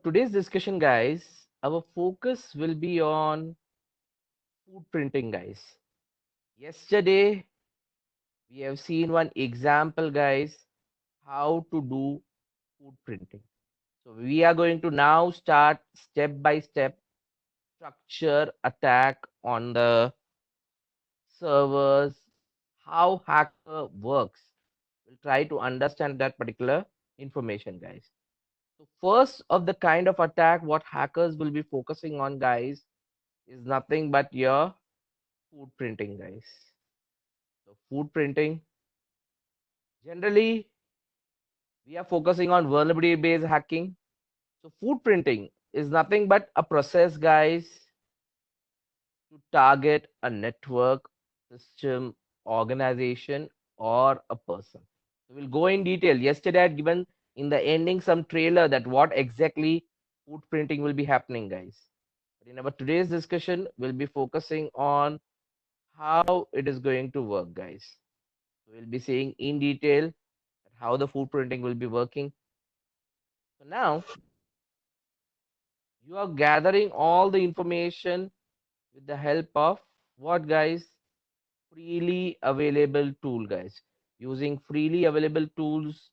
today's discussion, guys, our focus will be on food printing, guys. Yesterday, we have seen one example, guys, how to do food printing. So we are going to now start step by step structure attack on the servers, how hacker works. We'll try to understand that particular information, guys. So first of the kind of attack, what hackers will be focusing on, guys, is nothing but your food printing, guys. So food printing, generally, we are focusing on vulnerability based hacking. So food printing is nothing but a process, guys, to target a network, system, organization, or a person. So we'll go in detail. Yesterday, I had given in the ending some trailer that what exactly food printing will be happening, guys. But in our today's discussion, we'll be focusing on how it is going to work, guys. So we'll be seeing in detail how the food printing will be working. So now you are gathering all the information with the help of what, guys? Freely available tool, guys. Using freely available tools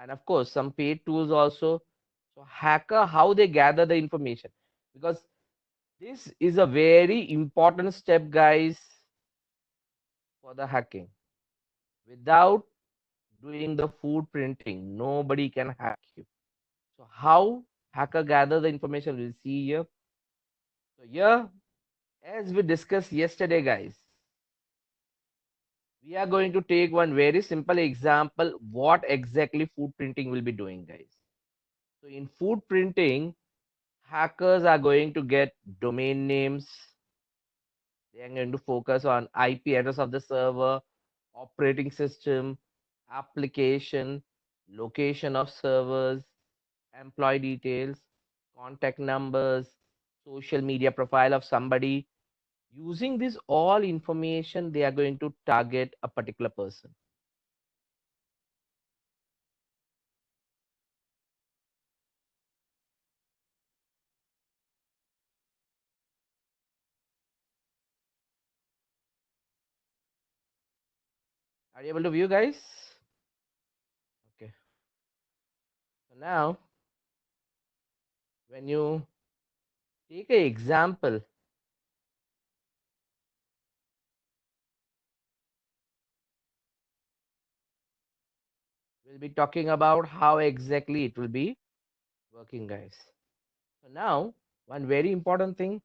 and of course some paid tools also. So hacker, how they gather the information, because this is a very important step, guys, for the hacking. Without doing the food printing, nobody can hack you. So how hacker gather the information, we'll see here. So here, as we discussed yesterday, guys, we are going to take one very simple example what exactly food printing will be doing, guys. So in food printing, hackers are going to get domain names. They are going to focus on IP address of the server, operating system, application, location of servers, employee details, contact numbers, social media profile of somebody. Using this all information, they are going to target a particular person. Are you able to view, guys? Okay. So now, when you take an example, we'll be talking about how exactly it will be working, guys. So now, one very important thing,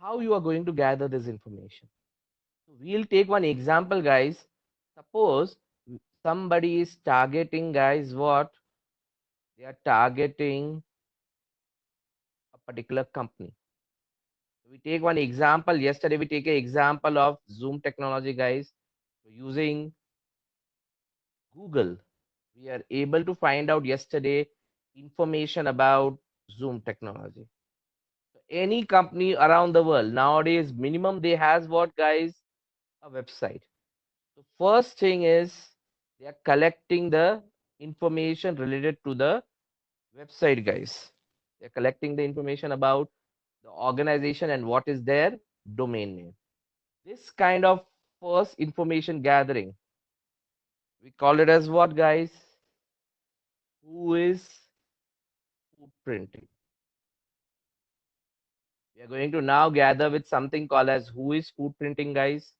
how you are going to gather this information. So we'll take one example, guys. Suppose somebody is targeting, guys, what? They are targeting a particular company. We take one example. Yesterday, we take an example of Zoom technology, guys. So using Google, we are able to find out yesterday information about Zoom technology. So any company around the world nowadays, minimum they has what, guys? A website. So first thing is they are collecting the information related to the website, guys. They're collecting the information about the organization and what is their domain name. This kind of first information gathering, we call it as what, guys? Who is footprinting? We are going to now gather with something called as who is footprinting, guys.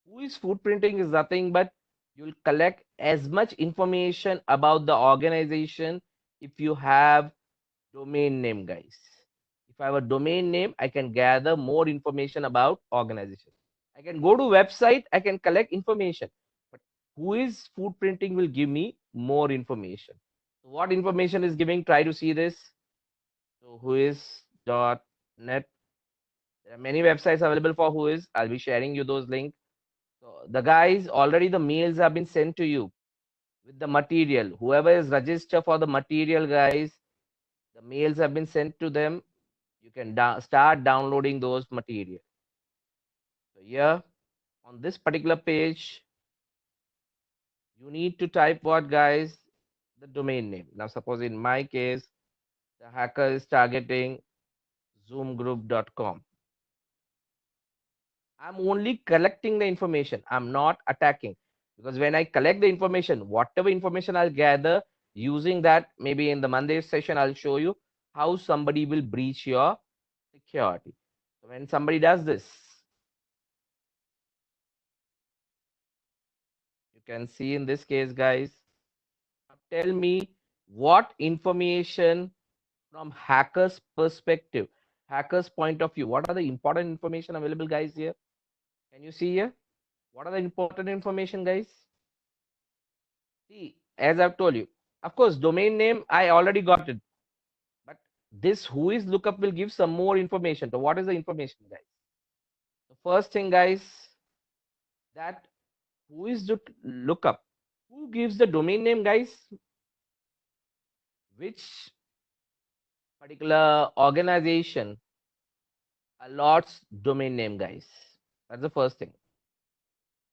Who is footprinting is nothing but you'll collect as much information about the organization if you have domain name, guys. If I have a domain name, I can gather more information about organization. I can go to website, I can collect information. But who is footprinting will give me more information. So what information is giving? Try to see this. So who is dot net. There are many websites available for who is. I'll be sharing you those links. So the guys, already the mails have been sent to you with the material. Whoever is registered for the material, guys, the mails have been sent to them. You can start downloading those material. So here on this particular page, you need to type what, guys? the domain name. Now, suppose in my case, the hacker is targeting zoomgroup.com. I'm only collecting the information. I'm not attacking. Because when I collect the information, whatever information I'll gather, using that, maybe in the Monday session, I'll show you how somebody will breach your security. So when somebody does this, you can see in this case, guys, tell me what information from hackers perspective, hackers point of view, what are the important information available, guys, here? Can you see here? What are the important information, guys? See, as I've told you, of course, domain name, I already got it. But this who is lookup will give some more information. So what is the information, guys? The first thing, guys, that who is the lookup? Who gives the domain name, guys? Which particular organization allots domain name, guys? That's the first thing.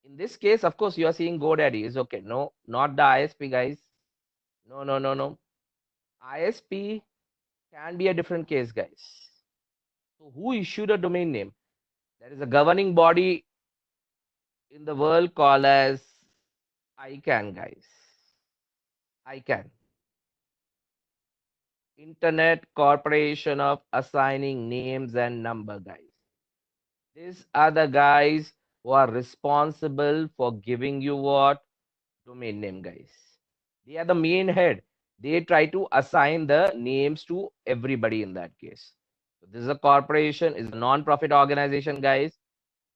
In this case, of course, you are seeing GoDaddy is okay. No, not the ISP, guys. No, no, no, no. ISP can be a different case, guys. So who issued a domain name? There is a governing body in the world called as ICANN, guys. ICANN. Internet Corporation of Assigning Names and Number, guys. These are the guys who are responsible for giving you what? Domain name, guys. They are the main head. They try to assign the names to everybody in that case. So this is a corporation, is a non-profit organization, guys.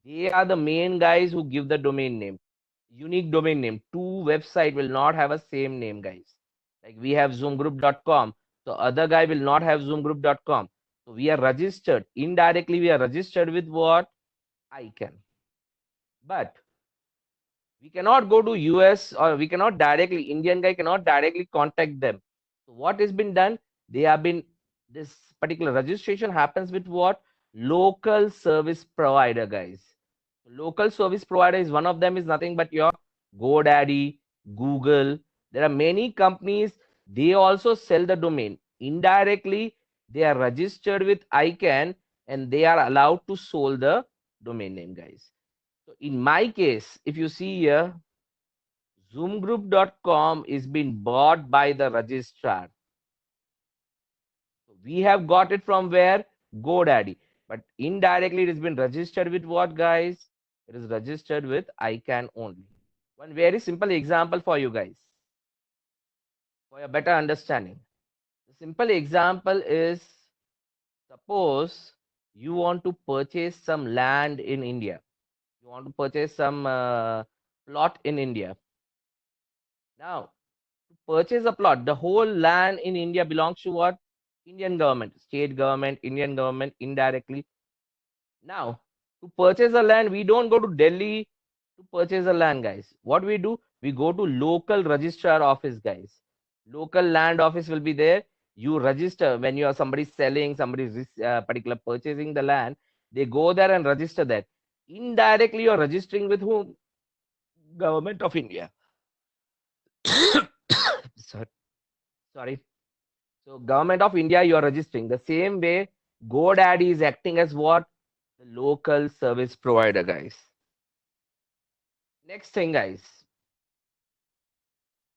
They are the main guys who give the domain name. Unique domain name. Two website will not have a same name, guys. Like we have zoomgroup.com. So other guy will not have zoomgroup.com. So we are registered. Indirectly, we are registered with what? ICANN. But we cannot go to US or we cannot directly, Indian guy cannot directly contact them. So what has been done? They have been, this particular registration happens with what? Local service provider, guys. Local service provider is one of them, is nothing but your GoDaddy, Google. There are many companies, they also sell the domain. Indirectly, they are registered with ICANN and they are allowed to sell the domain name, guys. So in my case, if you see here, zoomgroup.com is being bought by the registrar. We have got it from where? GoDaddy. But indirectly, it has been registered with what, guys? It is registered with ICANN only. One very simple example for you guys, for your better understanding. The simple example is, suppose you want to purchase some land in India. You want to purchase some plot in India. Now, to purchase a plot, the whole land in India belongs to what? Indian government, state government, Indian government indirectly. Now, to purchase a land, we don't go to Delhi to purchase a land, guys. What we do, we go to local registrar office, guys. Local land office will be there. You register when you are somebody selling, somebody is particular purchasing the land. They go there and register that. Indirectly, you're registering with whom? Government of India. Sorry. Sorry. So government of India, you are registering. The same way, GoDaddy is acting as what? The local service provider, guys. Next thing, guys.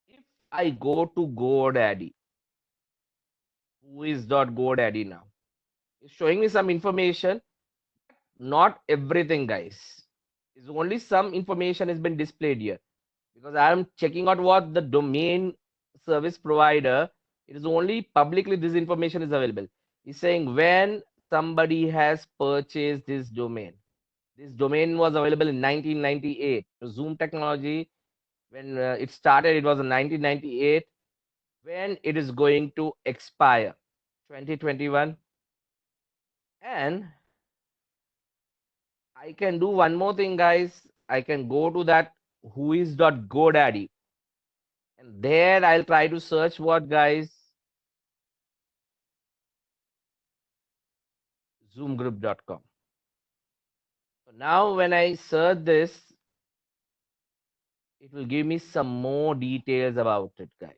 If I go to GoDaddy, who is .godaddy now? It's showing me some information, not everything, guys. It's only some information has been displayed here because I'm checking out what the domain service provider. It is only publicly this information is available. It's saying when somebody has purchased this domain. This domain was available in 1998. So Zoom technology, when it started, it was in 1998. When it is going to expire? 2021. And I can do one more thing, guys. I can go to that whois.godaddy. And there I'll try to search what, guys? Zoomgroup.com. So now when I search this, it will give me some more details about it, guys.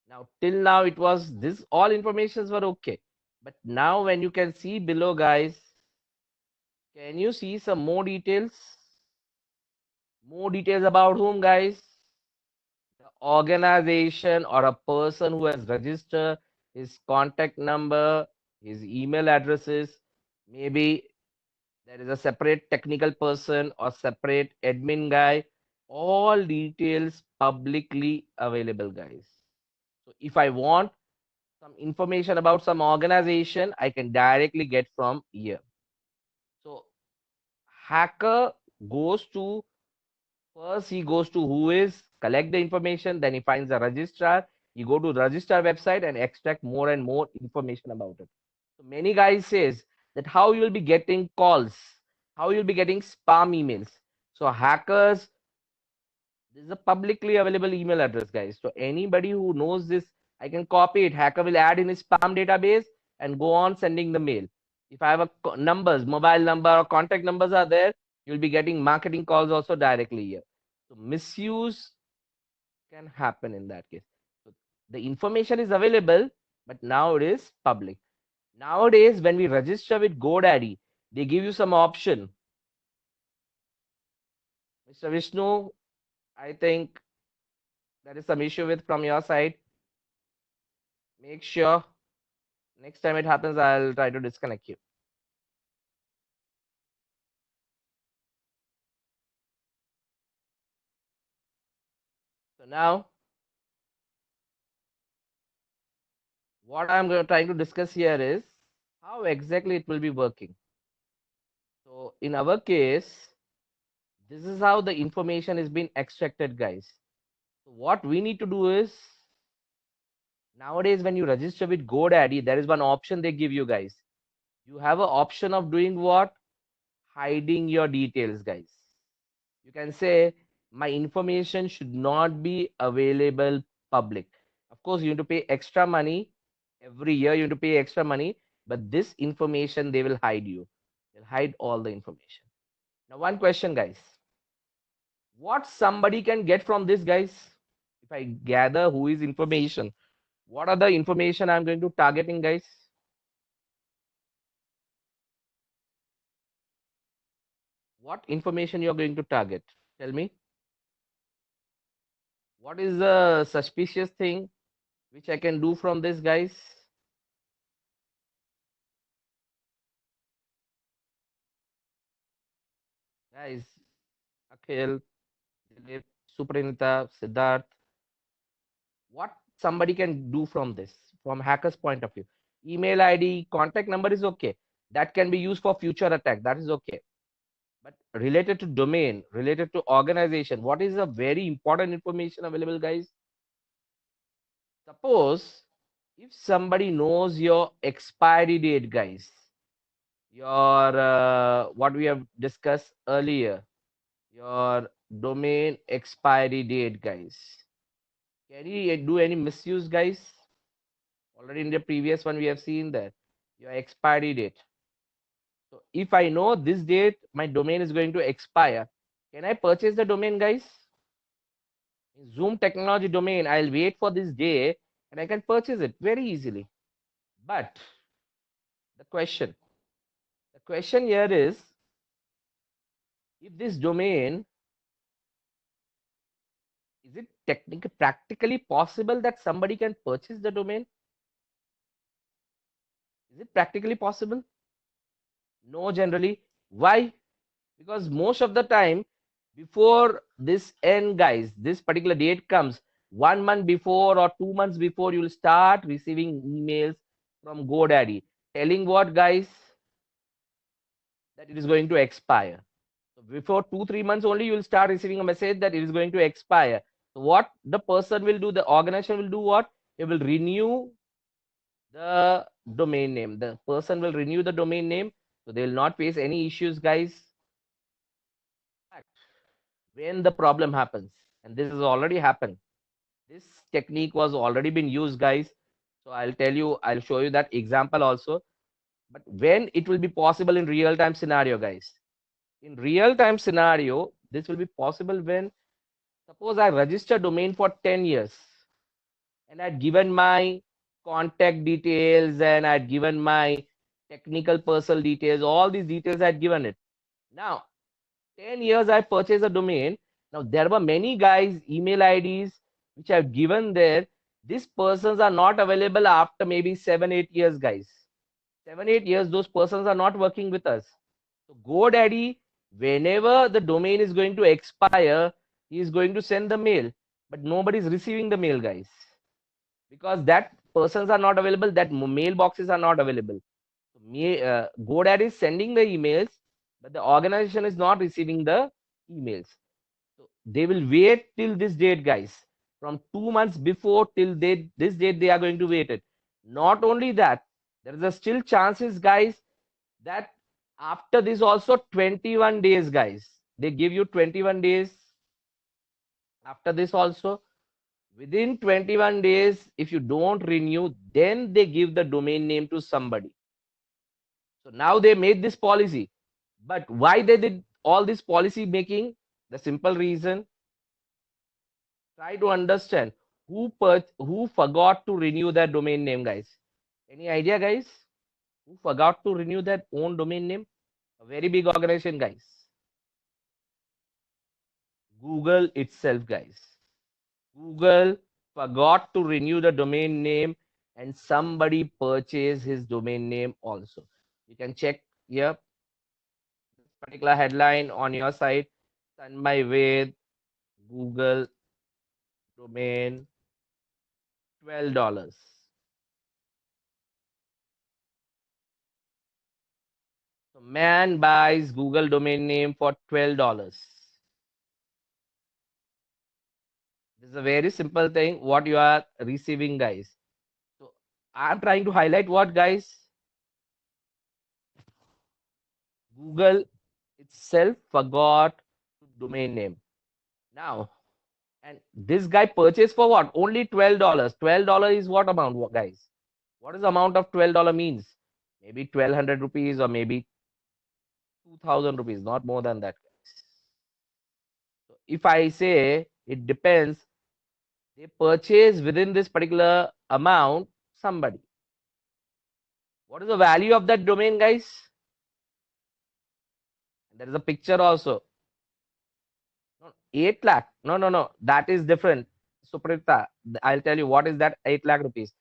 Now, till now, it was this all informations were okay. But now, when you can see below, guys, can you see some more details? More details about whom, guys? The organization or a person who has registered, his contact number, his email addresses. Maybe there is a separate technical person or separate admin guy. All details publicly available, guys. So if I want some information about some organization, I can directly get from here. So hacker goes to first he goes to who is collect the information, then he finds the registrar. He go to registrar website and extract more and more information about it. So many guys says that how you'll be getting calls, how you'll be getting spam emails. So hackers, this is a publicly available email address, guys. So anybody who knows this, I can copy it. Hacker will add in his spam database and go on sending the mail. If I have a numbers, mobile number or contact numbers are there, you'll be getting marketing calls also directly here. So misuse can happen in that case. So the information is available, but now it is public. Nowadays, when we register with GoDaddy, they give you some option. Mr. Vishnu, I think there is some issue with from your side. Make sure next time it happens, I'll try to disconnect you. So now, what I'm trying to discuss here is how exactly it will be working. So in our case, this is how the information is being extracted, guys. So what we need to do is nowadays when you register with GoDaddy, there is one option they give you, guys. You have an option of doing what? Hiding your details, guys. You can say my information should not be available public. Of course, you need to pay extra money every year. You need to pay extra money, but this information they will hide you. They'll hide all the information. Now, one question, guys: what somebody can get from this, guys? If I gather who is information, what are the information I'm going to targeting, guys? What information you're going to target? Tell me. What is the suspicious thing which I can do from this, guys? Guys, Akhil, Dilip, Supranita, Siddharth, what somebody can do from this, from hacker's point of view? Email ID, contact number is okay. That can be used for future attack. That is okay. But related to domain, related to organization, what is a very important information available, guys? Suppose if somebody knows your expiry date, guys, your what we have discussed earlier, your domain expiry date, guys. Can he do any misuse, guys? Already in the previous one, we have seen that your expiry date. So if I know this date, my domain is going to expire. Can I purchase the domain, guys? In Zoom technology domain, I'll wait for this day and I can purchase it very easily. But the the question here is, if this domain, is it technically practically possible that somebody can purchase the domain? Is it practically possible? No, generally. Why? Because most of the time, before this end, guys, this particular date comes 1 month before or 2 months before, you'll start receiving emails from GoDaddy telling what, guys, that it is going to expire. So before 2 3 months only, you will start receiving a message that it is going to expire. So what the person will do, the organization will do what? It will renew the domain name. The person will renew the domain name, so they will not face any issues, guys. When the problem happens, and this has already happened, this technique was already been used, guys. So I'll show you that example also. But when it will be possible in real time scenario, guys? In real time scenario, this will be possible when suppose I register domain for 10 years. and I'd given my contact details and I'd given my technical personal details, all these details I'd given it. Now, 10 years I purchased a domain. Now, there were many guys, email IDs, which I've given there. These persons are not available after maybe 7, 8 years, guys. 7, 8 years, those persons are not working with us. So GoDaddy, whenever the domain is going to expire, he is going to send the mail, but nobody is receiving the mail, guys, because that persons are not available, that mailboxes are not available. GoDaddy is sending the emails, but the organization is not receiving the emails. So they will wait till this date, guys. From 2 months before till this date, they are going to wait it. Not only that, there is a still chances, guys, that after this also 21 days, guys. They give you 21 days after this also. Within 21 days, if you don't renew, then they give the domain name to somebody. So now they made this policy. But why they did all this policy making? The simple reason, try to understand who forgot to renew their domain name, guys. Any idea, guys? Who forgot to renew their own domain name? A very big organization, guys. Google itself, guys. Google forgot to renew the domain name and somebody purchased his domain name also. You can check here, this particular headline on your site, Tanmay with Google domain, $12. So man buys Google domain name for $12. This is a very simple thing what you are receiving, guys. So I'm trying to highlight what, guys? Google itself forgot domain name. Now, and this guy purchased for what? Only $12. $12 is what amount, guys? What is the amount of $12 means? Maybe 1,200 rupees or maybe 2,000 rupees, not more than that. So if I say it depends, they purchase within this particular amount somebody. What is the value of that domain, guys? There is a picture also. No, 8 lakh. No, no, no. That is different. Suprita, I'll tell you what is that 8 lakh rupees.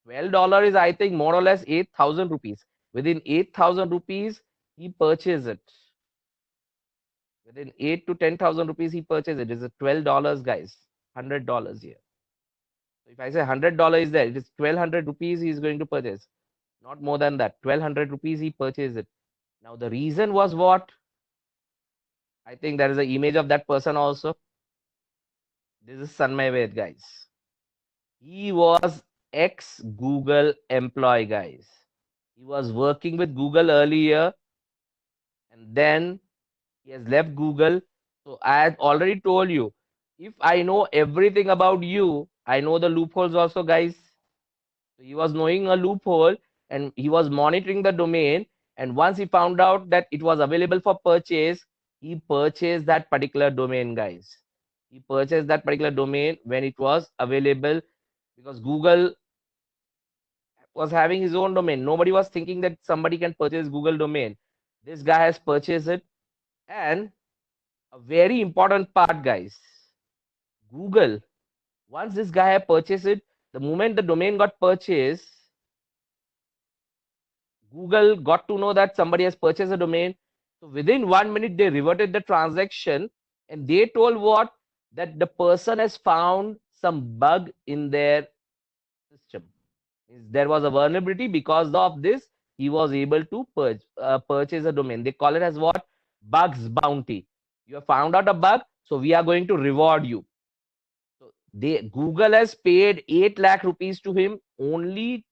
$12 is, I think, more or less 8,000 rupees. Within 8,000 rupees, he purchased it. Within 8 to 10,000 rupees, he purchased it. It's a $12, guys. $100 here. So if I say $100 is there, it is 1,200 rupees he is going to purchase. Not more than that. 1,200 rupees he purchased it. Now the reason was what? I think there is an image of that person also. This is Sanmay Ved, guys. He was ex-Google employee, guys. He was working with Google earlier and then he has left Google. So I had already told you, if I know everything about you, I know the loopholes also, guys. So he was knowing a loophole and he was monitoring the domain. And once he found out that it was available for purchase, he purchased that particular domain, guys. He purchased that particular domain when it was available because Google was having his own domain. Nobody was thinking that somebody can purchase Google domain. This guy has purchased it. And a very important part, guys, Google, once this guy had purchased it, the moment the domain got purchased, Google got to know that somebody has purchased a domain. So within 1 minute, they reverted the transaction and they told what? That the person has found some bug in their system. There was a vulnerability. Because of this, he was able to purchase a domain. They call it as what? Bugs bounty. You have found out a bug, so we are going to reward you. So Google has paid 8 lakh rupees to him only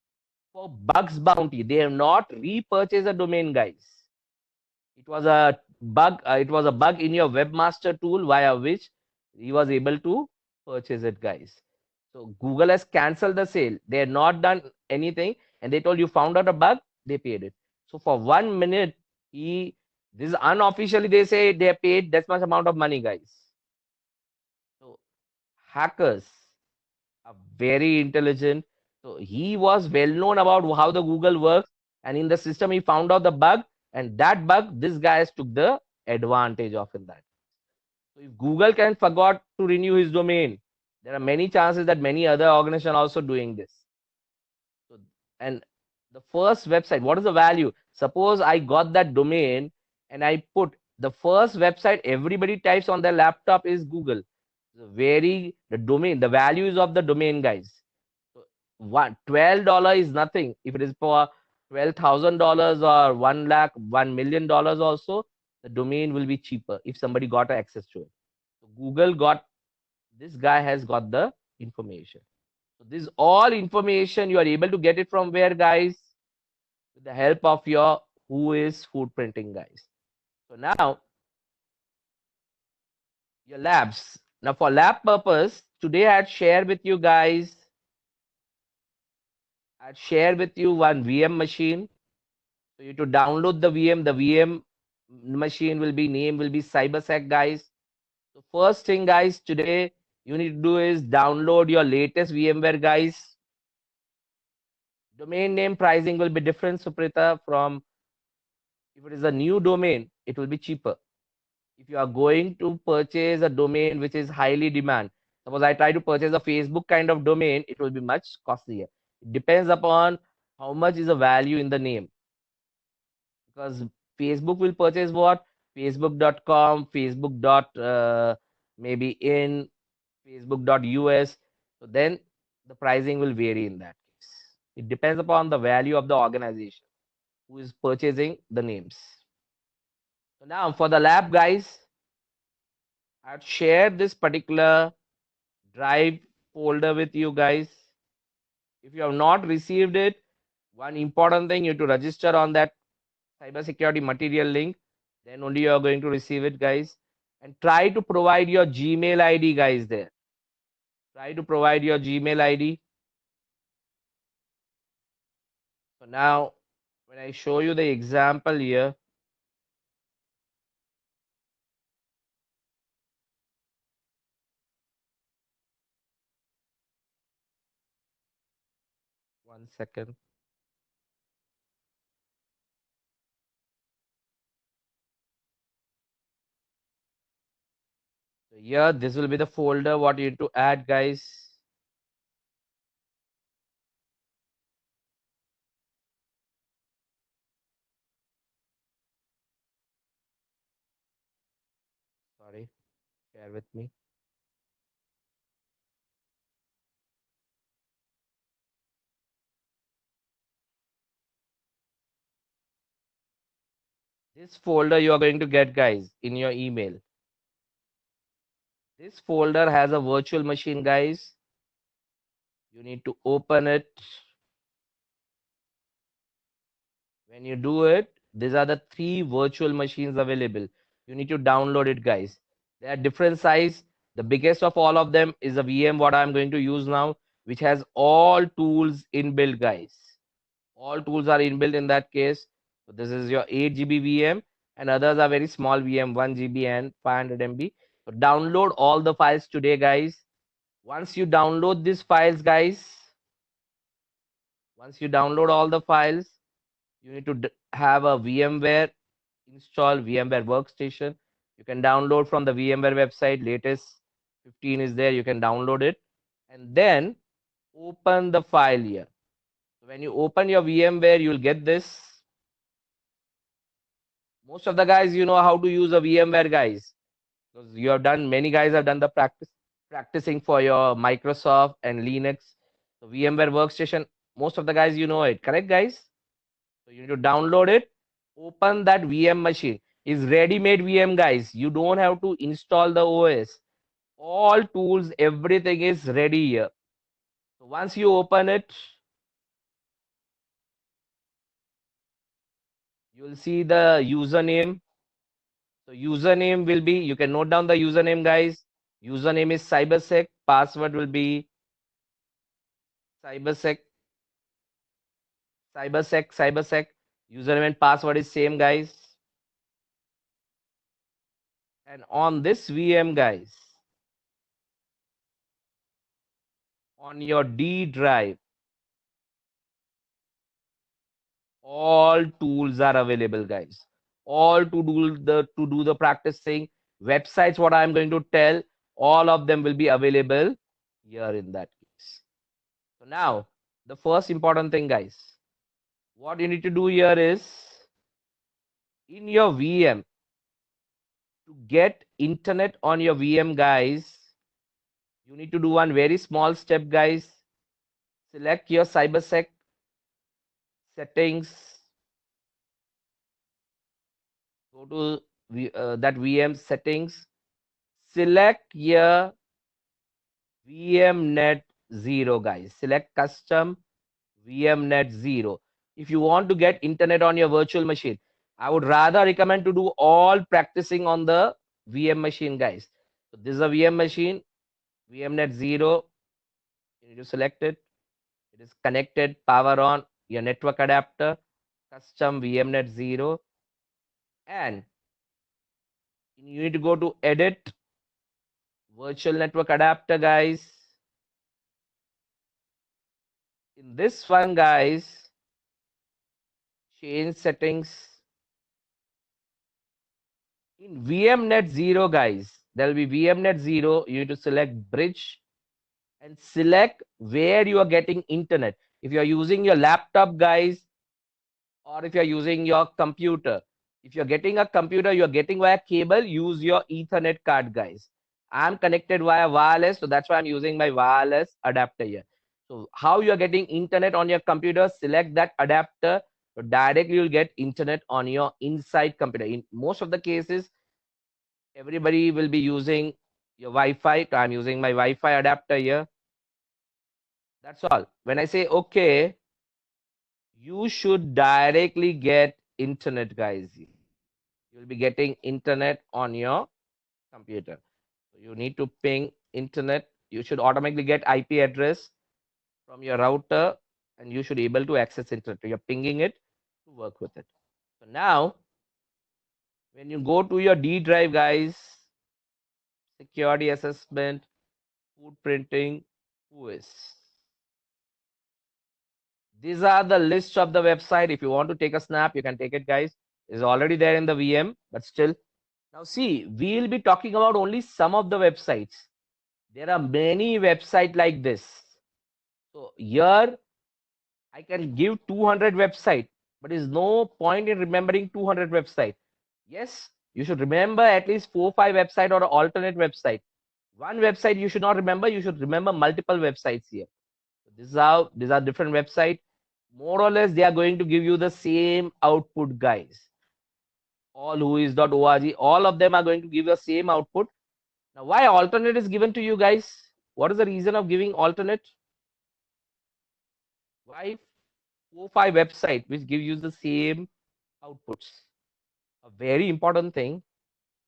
for bugs bounty. They have not repurchased a domain, guys. It was a bug. It was a bug in your webmaster tool via which he was able to purchase it, guys. So Google has cancelled the sale. They had not done anything, and they told you found out a bug. They paid it. So for 1 minute, this is unofficially they say they paid that much amount of money, guys. So hackers a very intelligent. So he was well known about how the Google works, and in the system he found out the bug, and that bug this guys took the advantage of in that. So if Google can forgot to renew his domain, there are many chances that many other organizations are also doing this. So, and the first website, what is the value? Suppose I got that domain and I put the first website everybody types on their laptop is Google. So the domain, the values of the domain, guys. So $12 is nothing. If it is for $12,000 or 1 lakh, $1 million also, the domain will be cheaper if somebody got access to it. So Google got this guy has got the information. So this all information you are able to get it from where, guys? With the help of your who is food printing, guys. So now your labs. Now for lab purpose, today I'd share with you guys. I'd share with you one VM machine. So you to download the VM. The VM machine will be name will be CyberSec, guys. So first thing, guys, today you need to do is download your latest VMware, guys. Domain name pricing will be different, Suprita, from if it is a new domain, it will be cheaper. If you are going to purchase a domain which is highly demand, suppose I try to purchase a Facebook kind of domain, it will be much costlier. It depends upon how much is the value in the name. Because Facebook will purchase what? Facebook.com, Facebook dot maybe in Facebook.us. So then the pricing will vary in that case. It depends upon the value of the organization who is purchasing the names. So now for the lab, guys, I've shared this particular drive folder with you guys. If you have not received it, one important thing you have to register on that cybersecurity material link. Then only you are going to receive it, guys. And try to provide your Gmail ID, guys, there. Try to provide your Gmail ID. So now, when I show you the example here, 1 second. So here, this will be the folder what you need to add, guys. Sorry, share with me. This folder you are going to get, guys, in your email. This folder has a virtual machine, guys. You need to open it. When you do it, these are the 3 virtual machines available. You need to download it, guys. They are different size. The biggest of all of them is a VM, what I'm going to use now, which has all tools inbuilt, guys. All tools are inbuilt in that case. So this is your 8 GB VM, and others are very small VM, 1 GB and 500 MB. So download all the files today, guys. Once you download these files, guys, once you download all the files, you need to have a VMware install, VMware workstation. You can download from the VMware website. Latest 15 is there. You can download it and then open the file here. So when you open your VMware, you'll get this. Most of the guys, you know how to use a VMware, guys, because you have done. Many guys have done the practicing for your Microsoft and Linux. So VMware workstation. Most of the guys, you know it. Correct, guys? So you need to download it, open that VM machine. Is ready-made VM, guys. You don't have to install the OS. All tools, everything is ready here. So once you open it, you will see the username. So username will be, you can note down the username, guys. Username is cybersec. Password will be cybersec, cybersec. Username and password is same, guys. And on this VM, guys, on your D drive, all tools are available, guys. All to do the practicing websites, what I'm going to tell, all of them will be available here in that case. So now, the first important thing, guys, what you need to do here is in your VM to get internet on your VM, guys. You need to do one very small step, guys. Select your cybersec settings. Go to that VM settings. Select your VM net 0, guys. Select custom VM net 0. If you want to get internet on your virtual machine, I would rather recommend to do all practicing on the VM machine, guys. So this is a VM machine, VM net 0. You need to select it. It is connected, power on, your network adapter, custom VM net 0. And you need to go to edit virtual network adapter, guys. In this one, guys, change settings. In VMnet 0, guys, there will be VMnet 0. You need to select bridge and select where you are getting internet. If you are using your laptop, guys, or if you are using your computer. If you're getting a computer, you're getting via cable, use your Ethernet card, guys. I'm connected via wireless, so that's why I'm using my wireless adapter here. So how you're getting internet on your computer, select that adapter. So directly you'll get internet on your inside computer. In most of the cases, everybody will be using your Wi-Fi. So I'm using my Wi-Fi adapter here. That's all. When I say okay, you should directly get internet, guys. You'll be getting internet on your computer. So you need to ping internet. You should automatically get IP address from your router and you should be able to access internet. You're pinging it to work with it. So now, when you go to your D drive, guys, security assessment, footprinting, who is? These are the list of the website. If you want to take a snap, you can take it, guys. It's already there in the VM, but still. Now see, we'll be talking about only some of the websites. There are many websites like this. So here I can give 200 website, but there's no point in remembering 200 website. Yes, you should remember at least 4 5 website or alternate website. One website you should not remember, you should remember multiple websites here. So this is how these are different website. More or less, they are going to give you the same output, guys. All whois.org, all of them are going to give you the same output. Now, why alternate is given to you, guys? What is the reason of giving alternate? Why 4 5 website which give you the same outputs? A very important thing.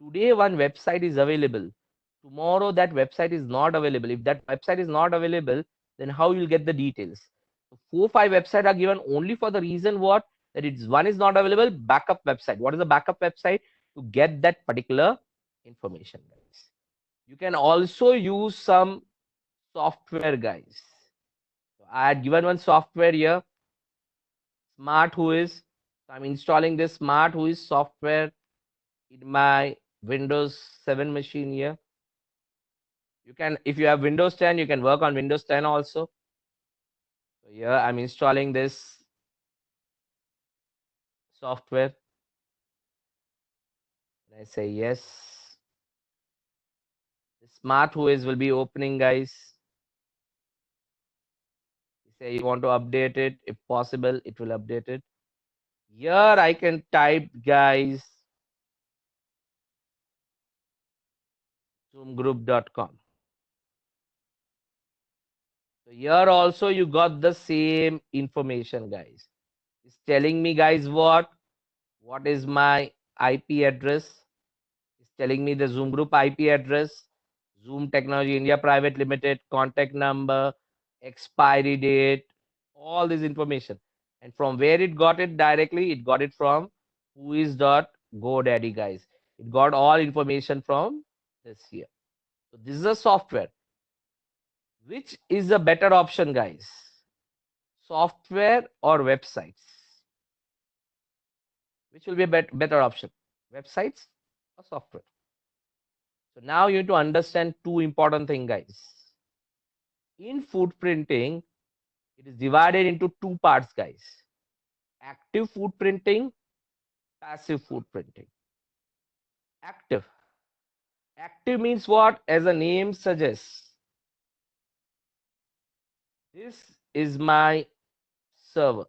Today, one website is available. Tomorrow, that website is not available. If that website is not available, then how you'll get the details? So 4 5 website are given only for the reason what that it's one is not available. Backup website. What is the backup website to get that particular information, guys? You can also use some software, guys. So I had given one software here, Smart Whois. So I'm installing this Smart Whois software in my Windows 7 machine here. You can, if you have Windows 10, you can work on Windows 10 also. So here I'm installing this software. And I say yes. The Smart Whois will be opening, guys. You say you want to update it. If possible, it will update it. Here I can type, guys, zoomgroup.com. So here also you got the same information, guys. It's telling me, guys, what is my IP address. It's telling me the Zoom Group IP address, Zoom Technology India Private Limited, contact number, expiry date, all this information. And from where it got it directly, it got it from whois.godaddy, guys. It got all information from this here. So this is a software Which is a better option, guys? Software or websites? Which will be a better option? Websites or software? So now you need to understand two important things, guys. In footprinting, it is divided into two parts, guys. Active footprinting, passive footprinting. Active. Active means what? As the name suggests, this is my server.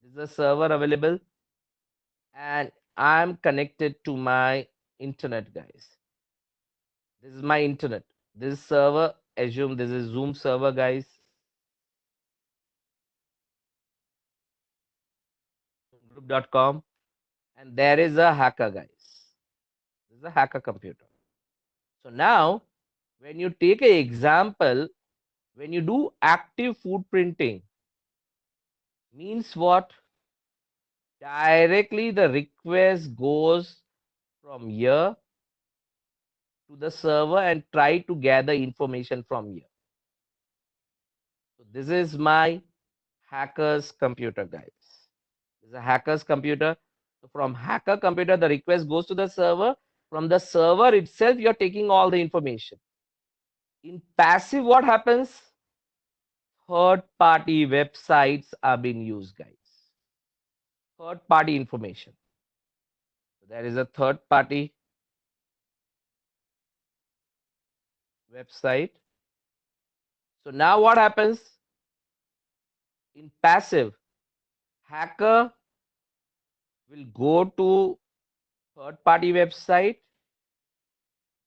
This is a server available and I'm connected to my internet, guys. This is my internet. This server, assume this is Zoom server, guys. Group.com. And there is a hacker, guys. This is a hacker computer. So now, when you take an example, when you do active footprinting, means what? Directly the request goes from here to the server and try to gather information from here. So this is my hacker's computer, guys. This is a hacker's computer. So from hacker computer, the request goes to the server. From the server itself, you're taking all the information. In passive, what happens? Third party websites are being used, guys. Third party information. So there is a third party website. So now what happens? In passive, hacker will go to third party website.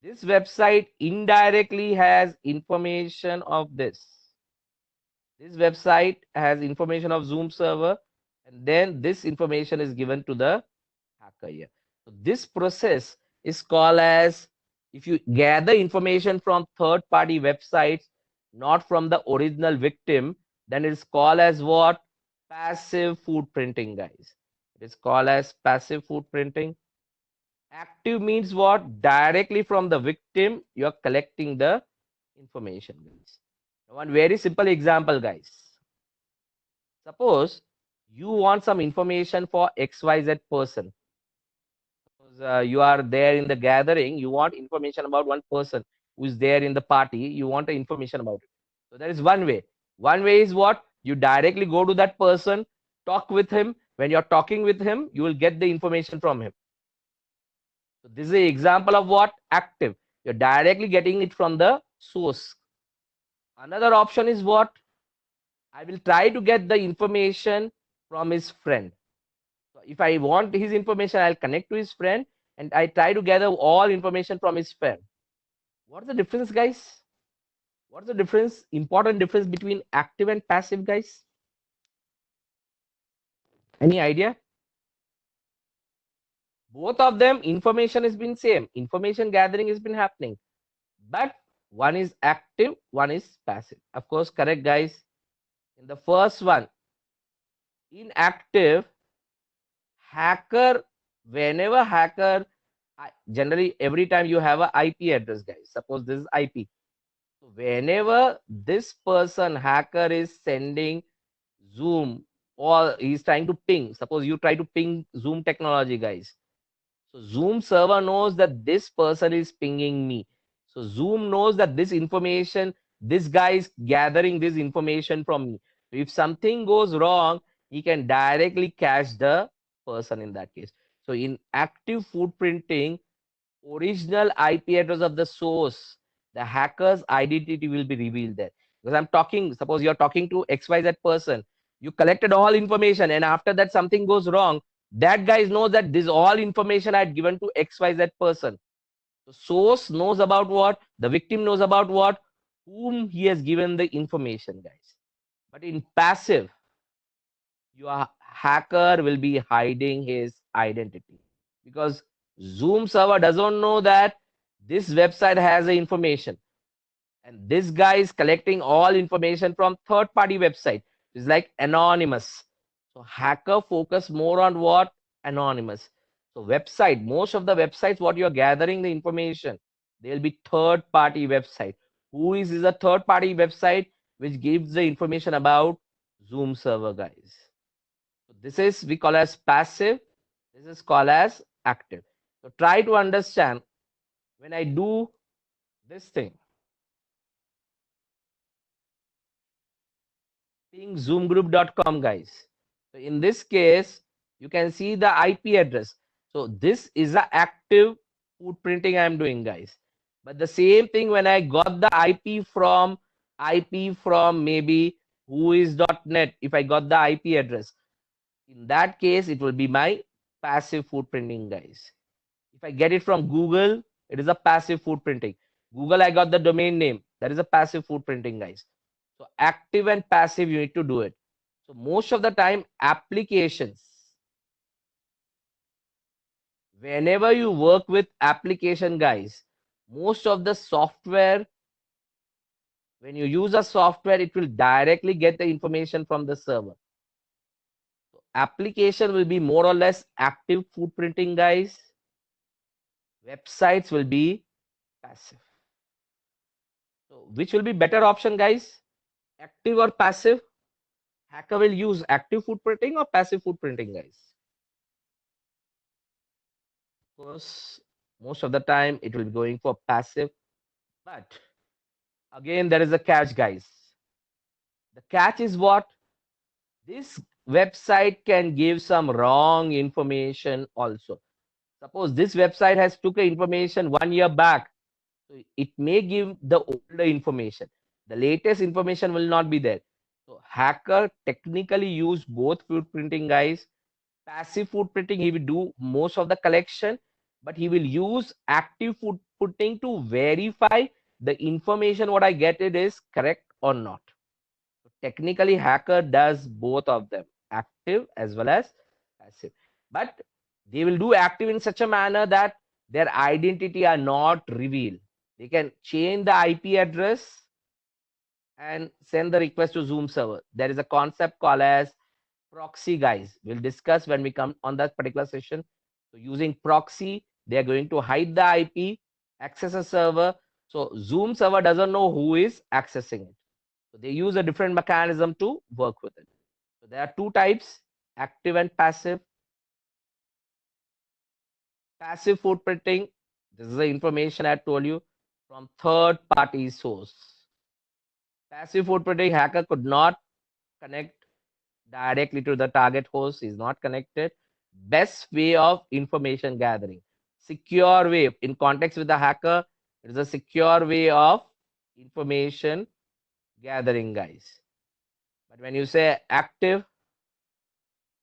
This website indirectly has information of this. This website has information of Zoom server, and then this information is given to the hacker here. So this process is called as, if you gather information from third party websites, not from the original victim, then it's called as what? Passive footprinting, guys. It is called as passive footprinting. Active means what? Directly from the victim, you're collecting the information, guys. One very simple example, guys. Suppose you want some information for XYZ person. You are there in the gathering, you want information about one person who is there in the party, you want the information about it. So there is one way. One way is what? You directly go to that person, talk with him. When you're talking with him, you will get the information from him. So this is an example of what? Active. You're directly getting it from the source. Another option is what? I will try to get the information from his friend. So if I want his information, I'll connect to his friend and I try to gather all information from his friend. What's the difference, guys? What's the difference? Important difference between active and passive, guys? Any idea? Both of them, information has been same. Information gathering has been happening. But one is active, one is passive. Of course, correct, guys. In the first one, in active, hacker, whenever hacker, generally every time you have a IP address, guys. Suppose this is IP. So whenever this person, hacker, is sending Zoom or he's trying to ping, suppose you try to ping Zoom technology, guys. So Zoom server knows that this person is pinging me. So Zoom knows that this information, this guy is gathering this information from me. So if something goes wrong, he can directly catch the person in that case. So in active footprinting, original IP address of the source, the hacker's identity will be revealed there. Because I'm talking, suppose you're talking to XYZ person, you collected all information, and after that something goes wrong, that guy knows that this all information I had given to XYZ person. So source knows about what, the victim knows about what, whom he has given the information, guys. But in passive, your hacker will be hiding his identity because Zoom server doesn't know that this website has the information, and this guy is collecting all information from third party website. It's like anonymous. So hacker focus more on what? Anonymous. So website, most of the websites what you're gathering the information, they'll be third party website Who is a third party website which gives the information about Zoom server, guys. So this is we call as passive. This is called as active. So try to understand when I do this thing, zoomgroup.com, guys. So in this case, you can see the IP address. So this is the active footprinting I'm doing, guys. But the same thing when I got the IP from maybe whois.net, if I got the IP address, in that case, it will be my passive footprinting, guys. If I get it from Google, it is a passive footprinting. Google, I got the domain name. That is a passive footprinting, guys. So active and passive, you need to do it. So most of the time, applications, whenever you work with application, guys, most of the software, when you use a software, it will directly get the information from the server. So application will be more or less active footprinting, guys. Websites will be passive. So which will be better option, guys? Active or passive? Hacker will use active footprinting or passive footprinting, guys? Of course, most of the time it will be going for passive. But again, there is a catch, guys. The catch is what? This website can give some wrong information also. Suppose this website has took information 1 year back. So it may give the older information. The latest information will not be there. So hacker technically use both footprinting, guys. Passive footprinting, he will do most of the collection, but he will use active footprinting to verify the information what I get it is correct or not. So technically, hacker does both of them, active as well as passive. But they will do active in such a manner that their identity are not revealed. They can change the IP address and send the request to Zoom server. There is a concept called as proxy, guys. We'll discuss when we come on that particular session. So using proxy, they are going to hide the IP, access a server. So Zoom server doesn't know who is accessing it. So they use a different mechanism to work with it. So there are two types, active and passive. Passive footprinting, this is the information I told you from third party source. Passive footprinting, hacker could not connect directly to the target host, is not connected. Best way of information gathering. Secure way in context with the hacker, it is a secure way of information gathering, guys. But when you say active,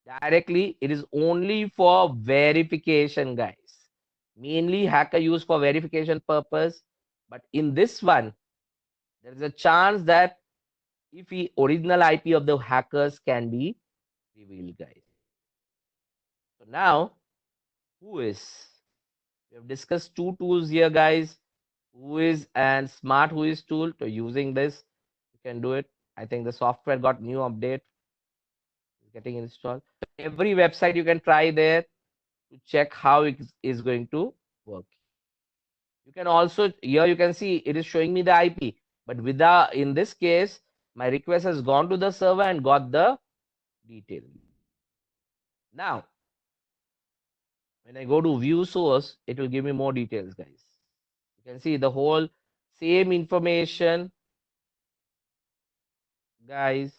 directly, it is only for verification, guys. Mainly hacker use for verification purpose. But in this one, there is a chance that if the original IP of the hackers can be revealed, guys. So now, who is? We have discussed two tools here, guys. Who is and smart who is tool. So using this, you can do it. I think the software got new update. It's getting installed. Every website you can try there to check how it is going to work. You can also here you can see it is showing me the IP, but with the in this case, my request has gone to the server and got the detail. Now, when I go to view source, it will give me more details, guys. You can see the whole same information, guys.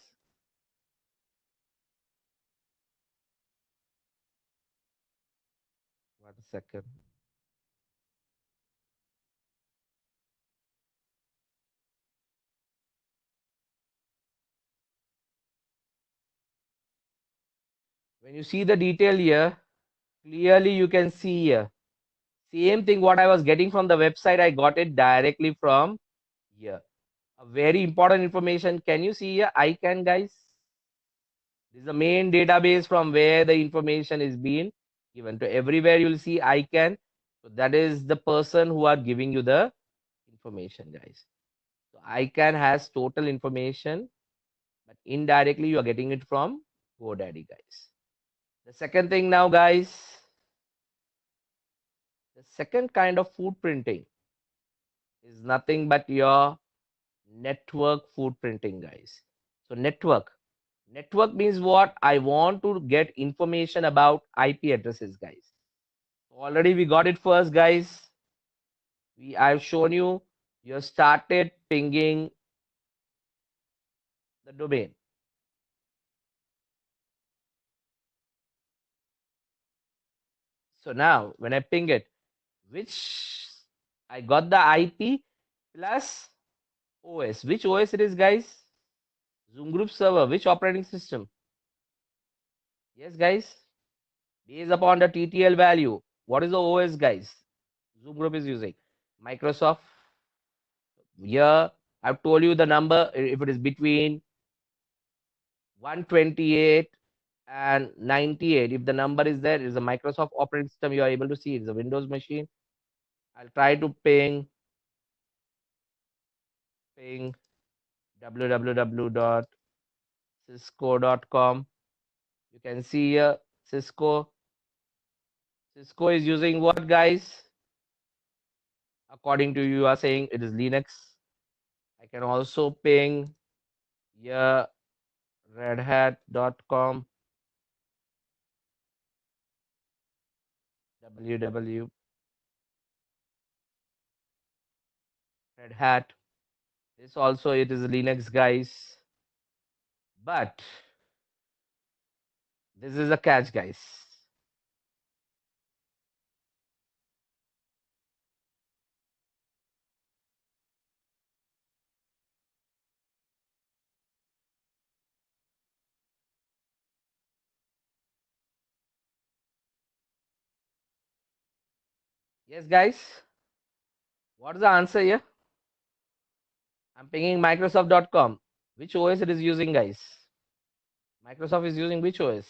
One second. When you see the detail here, clearly you can see here. Same thing what I was getting from the website, I got it directly from here. A very important information. Can you see here? I can, guys. This is the main database from where the information is being given to everywhere. You'll see I can. So that is the person who are giving you the information, guys. So ICANN has total information, but indirectly you are getting it from GoDaddy, guys. The second thing now, guys, the second kind of footprinting is nothing but your network footprinting, guys. So network means what? I want to get information about IP addresses, guys. Already we got it first, guys. I've shown you. You have started pinging the domain. So now when I ping it, which I got the IP plus OS. Which OS it is, guys? Zoom Group server. Which operating system? Yes, guys. Based upon the TTL value. What is the OS, guys? Zoom Group is using Microsoft. Here, I've told you the number. If it is between 128 and 98, if the number is there, it is a Microsoft operating system. You are able to see it's a Windows machine. I'll try to ping www.cisco.com. You can see here Cisco. Cisco is using what, guys? According to you are saying it is Linux. I can also ping here redhat.com www red hat. This also it is Linux, guys. But this is a catch, guys. Yes, guys. What's the answer here? I'm pinging Microsoft.com. Which OS it is using, guys? Microsoft is using which OS?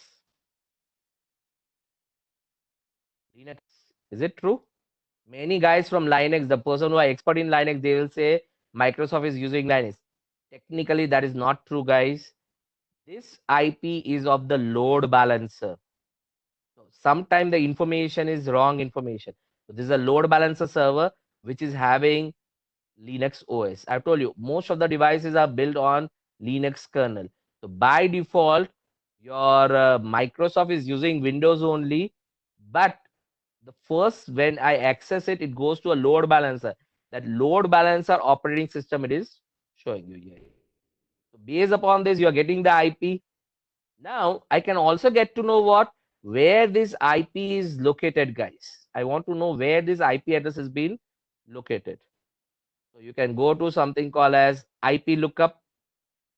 Linux. Is it true? Many guys from Linux, the person who are expert in Linux, they will say Microsoft is using Linux. Technically, that is not true, guys. This IP is of the load balancer. So sometimes the information is wrong information. So this is a load balancer server which is having Linux OS. I've told you most of the devices are built on Linux kernel. So by default, your Microsoft is using Windows only, but the first when I access it, it goes to a load balancer. That load balancer operating system it is showing you here. So based upon this, you are getting the IP. Now I can also get to know what where this IP is located, guys. I want to know where this IP address has been located. So you can go to something called as IP lookup.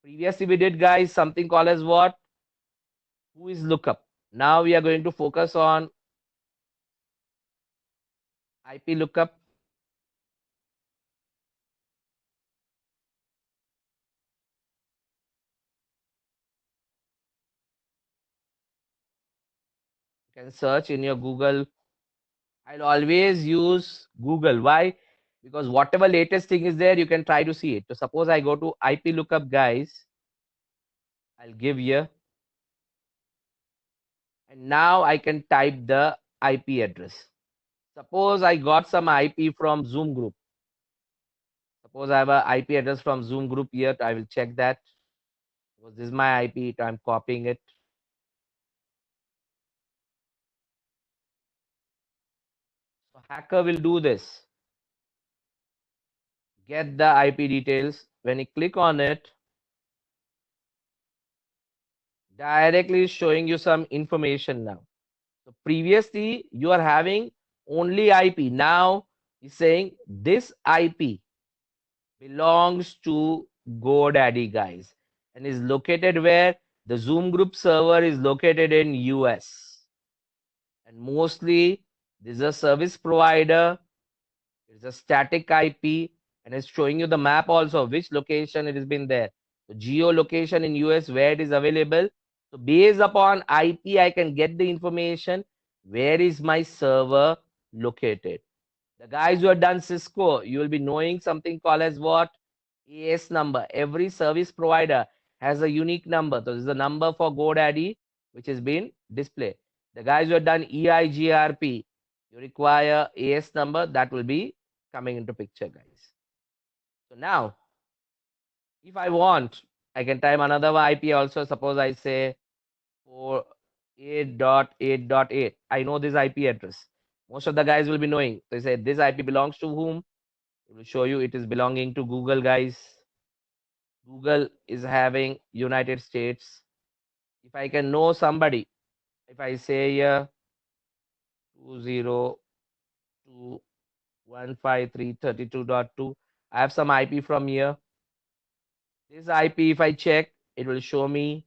Previously we did, guys, something called as what? Who is lookup? Now we are going to focus on IP lookup. You can search in your Google. I'll always use Google. Why? Because whatever latest thing is there, you can try to see it. So suppose I go to IP lookup, guys. I'll give here. And now I can type the IP address. Suppose I got some IP from Zoom group. Suppose I have a IP address from Zoom group here. I will check that. Suppose this is my IP. I'm copying it. So hacker will do this. Get the IP details. When you click on it, directly showing you some information now. So previously you are having only IP. Now he's saying this IP belongs to GoDaddy, guys, and is located where the Zoom group server is located in US. And mostly this is a service provider. It's a static IP and it's showing you the map also which location it has been there. So geolocation in US where it is available. So based upon IP, I can get the information where is my server located. The guys who have done Cisco, you will be knowing something called as what? AS number. Every service provider has a unique number. So this is a number for GoDaddy, which has been displayed. The guys who have done EIGRP, you require AS number that will be coming into picture, guys. So now If I want, I can type another IP also. Suppose I say 48.8.8. I know this IP address. Most of the guys will be knowing. They say this IP belongs to whom? It will show you it is belonging to Google, guys. Google is having United States. If I can know somebody, if I say here 202.153.32.2, I have some IP from here. This IP, if I check, it will show me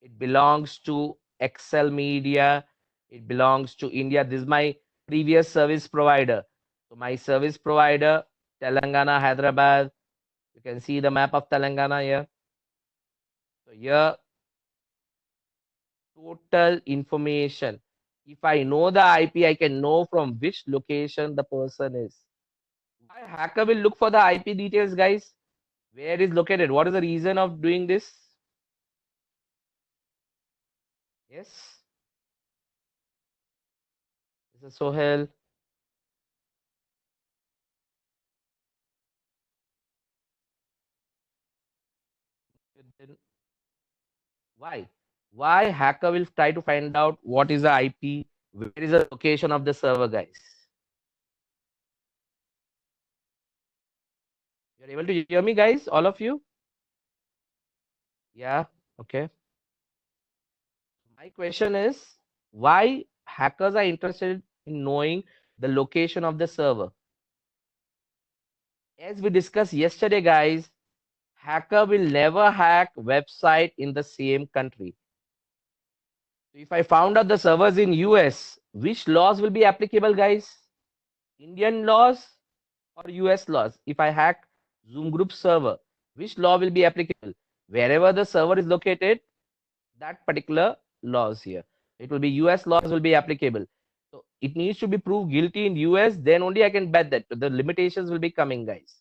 it belongs to Excel Media. It belongs to India. This is my previous service provider. So my service provider, Telangana, Hyderabad. You can see the map of Telangana here. So here, total information. If I know the IP, I can know from which location the person is. Why hacker will look for the IP details, guys? Where is located? What is the reason of doing this? Yes, this is Sohel. Why? Why hacker will try to find out what is the IP, where is the location of the server, guys? You're able to hear me, guys? All of you? Yeah. Okay. My question is why hackers are interested in knowing the location of the server? As we discussed yesterday, guys, hacker will never hack website in the same country. So if I found out the servers in US, which laws will be applicable, guys? Indian laws or US laws? If I hack Zoom group server, which law will be applicable? Wherever the server is located, that particular laws here. It will be US laws will be applicable. So it needs to be proved guilty in US, then only I can bet that the limitations will be coming, guys.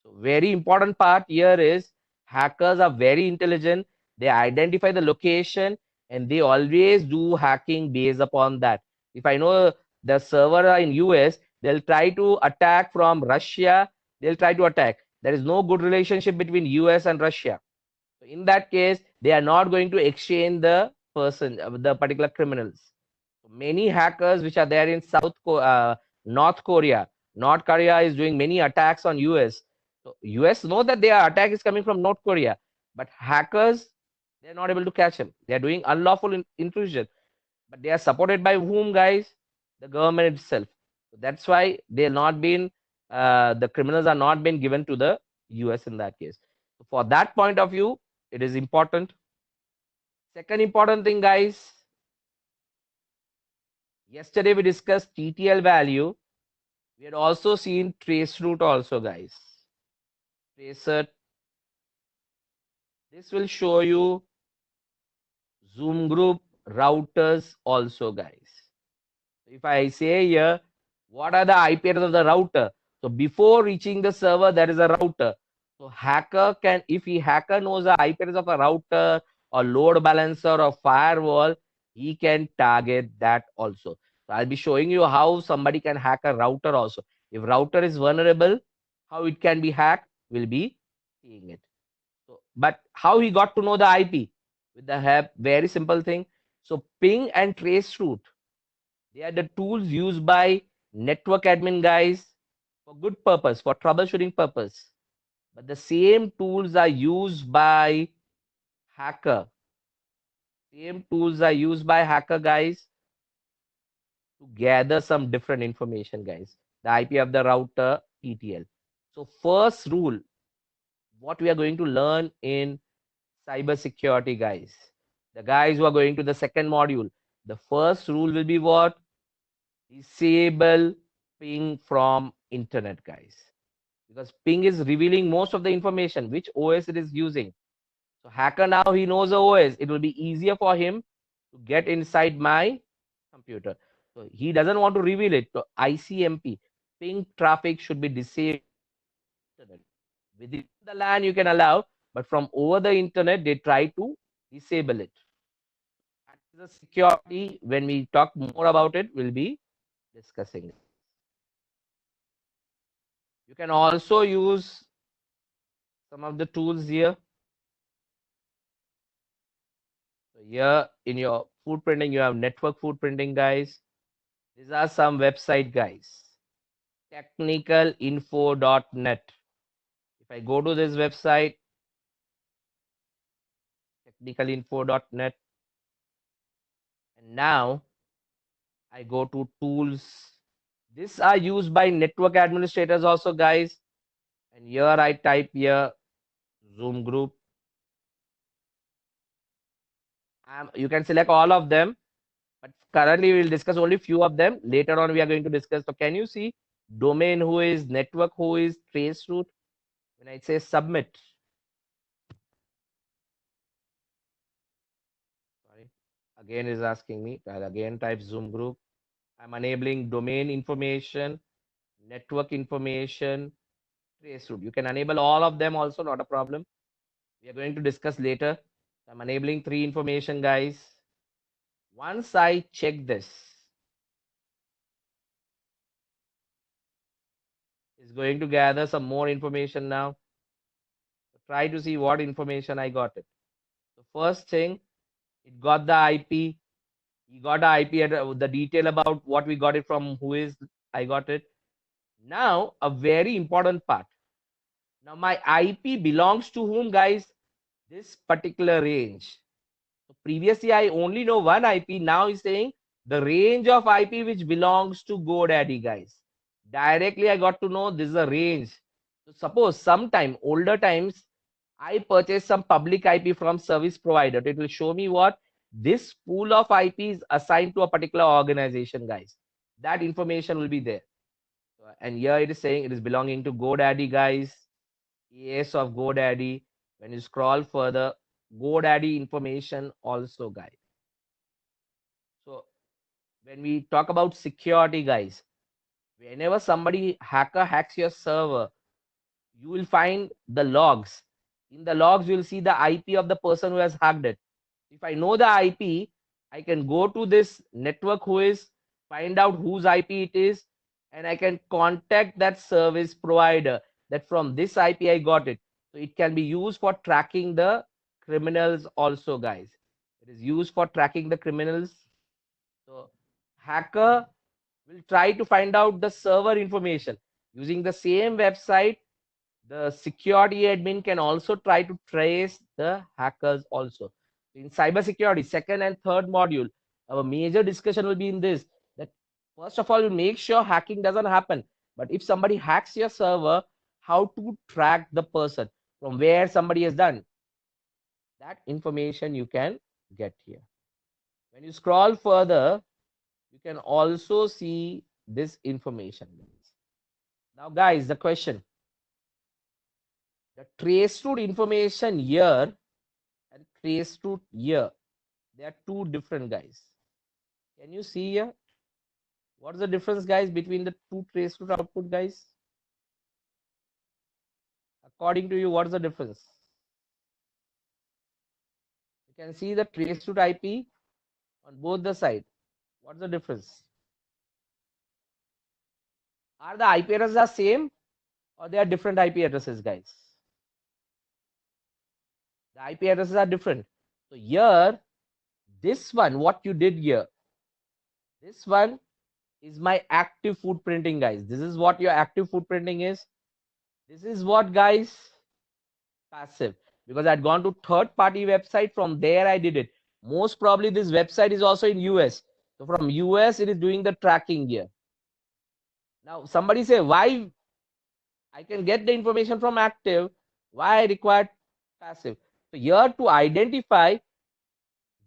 So very important part here is hackers are very intelligent. They identify the location and they always do hacking based upon that. If I know the server are in US, they'll try to attack from Russia. They'll try to attack. There is no good relationship between US and Russia. So in that case, they are not going to exchange the person, the particular criminals. So many hackers which are there in North Korea. North Korea is doing many attacks on US. So US know that their attack is coming from North Korea, but hackers they're not able to catch them. They are doing unlawful intrusion, but they are supported by whom, guys? The government itself. So that's why they're not been the criminals are not been given to the US in that case. So for that point of view, it is important. Second important thing, guys. Yesterday we discussed TTL value. We had also seen trace route also, guys. Tracer. This will show you Zoom group routers also, guys. If I say here, what are the IP address of the router? So before reaching the server, there is a router. So hacker can, if he hacker knows the IP address of a router or load balancer or firewall, he can target that also. So I'll be showing you how somebody can hack a router also. If router is vulnerable, how it can be hacked, we'll be seeing it. So, but how he got to know the IP? With the help, very simple thing. So ping and trace route, they are the tools used by network admin guys for good purpose, for troubleshooting purpose. But the same tools are used by hacker. Same tools are used by hacker guys to gather some different information, guys. The IP of the router, TTL. So first rule, what we are going to learn in cyber security, guys. The guys who are going to the second module, the first rule will be what? Disable ping from internet, guys, because ping is revealing most of the information which OS it is using. So hacker now he knows the OS. It will be easier for him to get inside my computer. So he doesn't want to reveal it. So ICMP, ping traffic should be disabled. Within the LAN you can allow, but from over the internet they try to disable it. The security, when we talk more about it, we'll be discussing it. You can also use some of the tools here. So here in your footprinting, you have network footprinting, guys. These are some website, guys. Technicalinfo.net. If I go to this website, technicalinfo.net, and now I go to tools. These are used by network administrators also, guys. And here I type here Zoom group. You can select all of them, but currently we will discuss only few of them. Later on, we are going to discuss. So can you see domain who is, network who is, trace route? When I say submit, sorry, again is asking me. I'll again type Zoom group. I'm enabling domain information, network information, trace route. You can enable all of them also, not a problem. We are going to discuss later. I'm enabling three information, guys. Once I check this, it's going to gather some more information now. Try to see what information I got it. The first thing, it got the IP. You got the IP at the detail about what we got it from, who is I got it. Now, a very important part. Now, my IP belongs to whom, guys? This particular range. So previously, I only know one IP. Now he's saying the range of IP which belongs to GoDaddy, guys. Directly, I got to know this is a range. So suppose sometime, older times, I purchase some public IP from service provider. It will show me what this pool of IP is assigned to a particular organization, guys. That information will be there. And here it is saying it is belonging to GoDaddy, guys. ES of GoDaddy. When you scroll further, GoDaddy information also, guys. So when we talk about security, guys, whenever somebody hacker hacks your server, you will find the logs. In the logs, you will see the IP of the person who has hacked it. If I know the IP, I can go to this network who is, find out whose IP it is, and I can contact that service provider that from this IP I got it. So it can be used for tracking the criminals also, guys. It is used for tracking the criminals. So hacker will try to find out the server information using the same website. The security admin can also try to trace the hackers also. In cybersecurity, second and third module, our major discussion will be in this, that first of all, you make sure hacking doesn't happen. But if somebody hacks your server, how to track the person from where somebody has done. That information you can get here. When you scroll further, you can also see this information. Now, guys, the question, the trace route information here and trace route here, they are two different, guys. Can you see here? What's the difference, guys, between the two trace route output, guys? According to you, what's the difference? You can see the trace route IP on both the side. What's the difference? Are the IP addresses the same or they are different IP addresses, guys? The IP addresses are different. So here, this one, what you did here, this one is my active footprinting, guys. This is what your active footprinting is. This is what, guys, passive. Because I'd gone to third party website, from there I did it. Most probably this website is also in US. So from US, it is doing the tracking here. Now somebody say, why I can get the information from active, why I require passive? So here to identify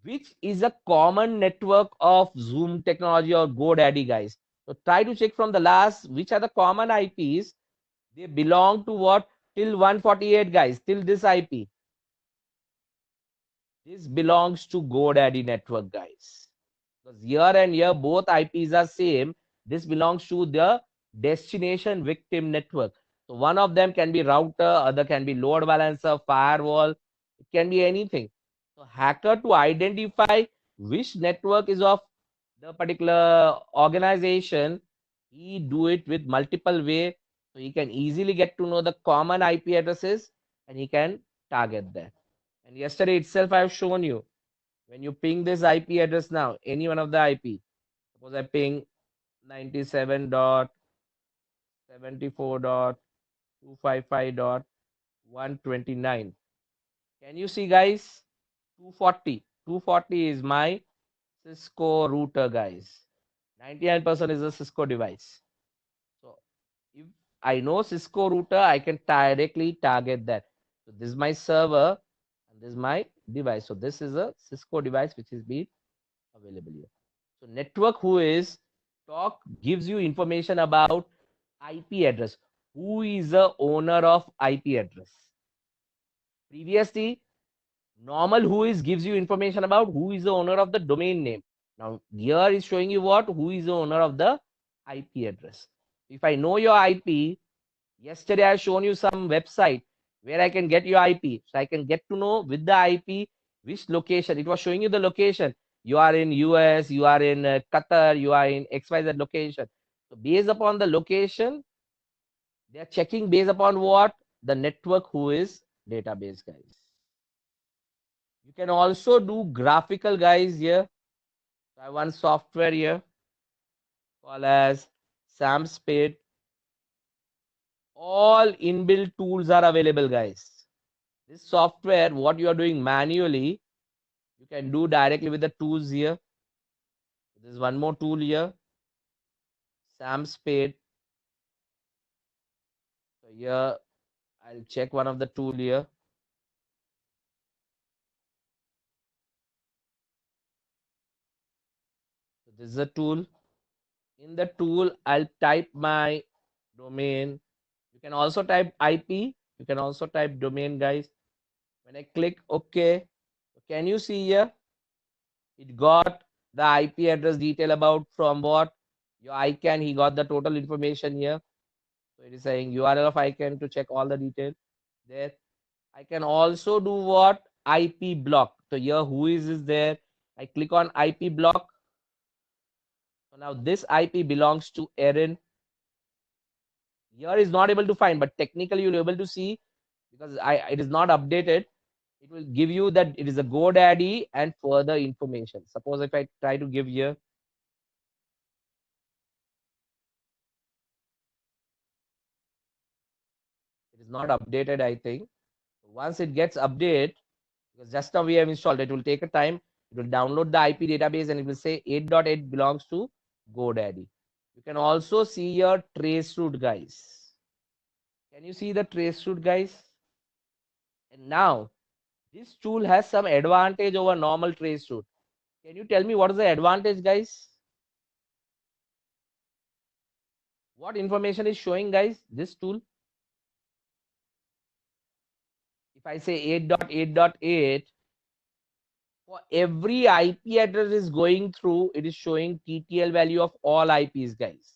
which is a common network of Zoom technology or GoDaddy, guys. So try to check from the last, which are the common IPs. They belong to what? Till 148, guys, till this IP. This belongs to GoDaddy network, guys. Because here and here, both IPs are same. This belongs to the destination victim network. So one of them can be router, other can be load balancer, firewall. It can be anything. So hacker to identify which network is of the particular organization, he do it with multiple way. So he can easily get to know the common IP addresses and he can target that. And yesterday itself, I have shown you when you ping this IP address now, any one of the IP, suppose I ping 97.74.255.129. Can you see, guys? 240. 240 is my Cisco router, guys. 99% is a Cisco device. So if I know Cisco router, I can directly target that. So this is my server and this is my device. So this is a Cisco device which is being available here. So network who is talk gives you information about IP address. Who is the owner of IP address? Previously, normal who is gives you information about who is the owner of the domain name. Now here is showing you what who is the owner of the IP address. If I know your IP, yesterday I shown you some website where I can get your IP. So I can get to know with the IP which location. It was showing you the location. You are in US, you are in Qatar, you are in XYZ location. So based upon the location, they are checking based upon what? The network who is database, guys. You can also do graphical, guys, here. I have one software here called as SamSpade. All inbuilt tools are available, guys. This software, what you are doing manually, you can do directly with the tools here. There's one more tool here, SamSpade. So here, I'll check one of the tool here. So this is a tool. In the tool, I'll type my domain. You can also type IP. You can also type domain, guys. When I click OK, can you see here? It got the IP address detail about from what? Your ICANN, he got the total information here. So it is saying URL of ICANN to check all the detail there. I can also do what? IP block. So here who is there? I click on IP block. So now this IP belongs to Erin. Here is not able to find, but technically you'll be able to see because it is not updated. It will give you that it is a GoDaddy and further information. Suppose if I try to give here, it is not updated, I think. Once it gets updated, because just now we have installed, it will take a time. It will download the IP database and it will say 8.8 belongs to GoDaddy. You can also see your trace route, guys. Can you see the trace route, guys? And now this tool has some advantage over normal trace route. Can you tell me what is the advantage, guys? What information is showing, guys, this tool? If I say 8.8.8, for every IP address is going through, it is showing TTL value of all IPs, guys.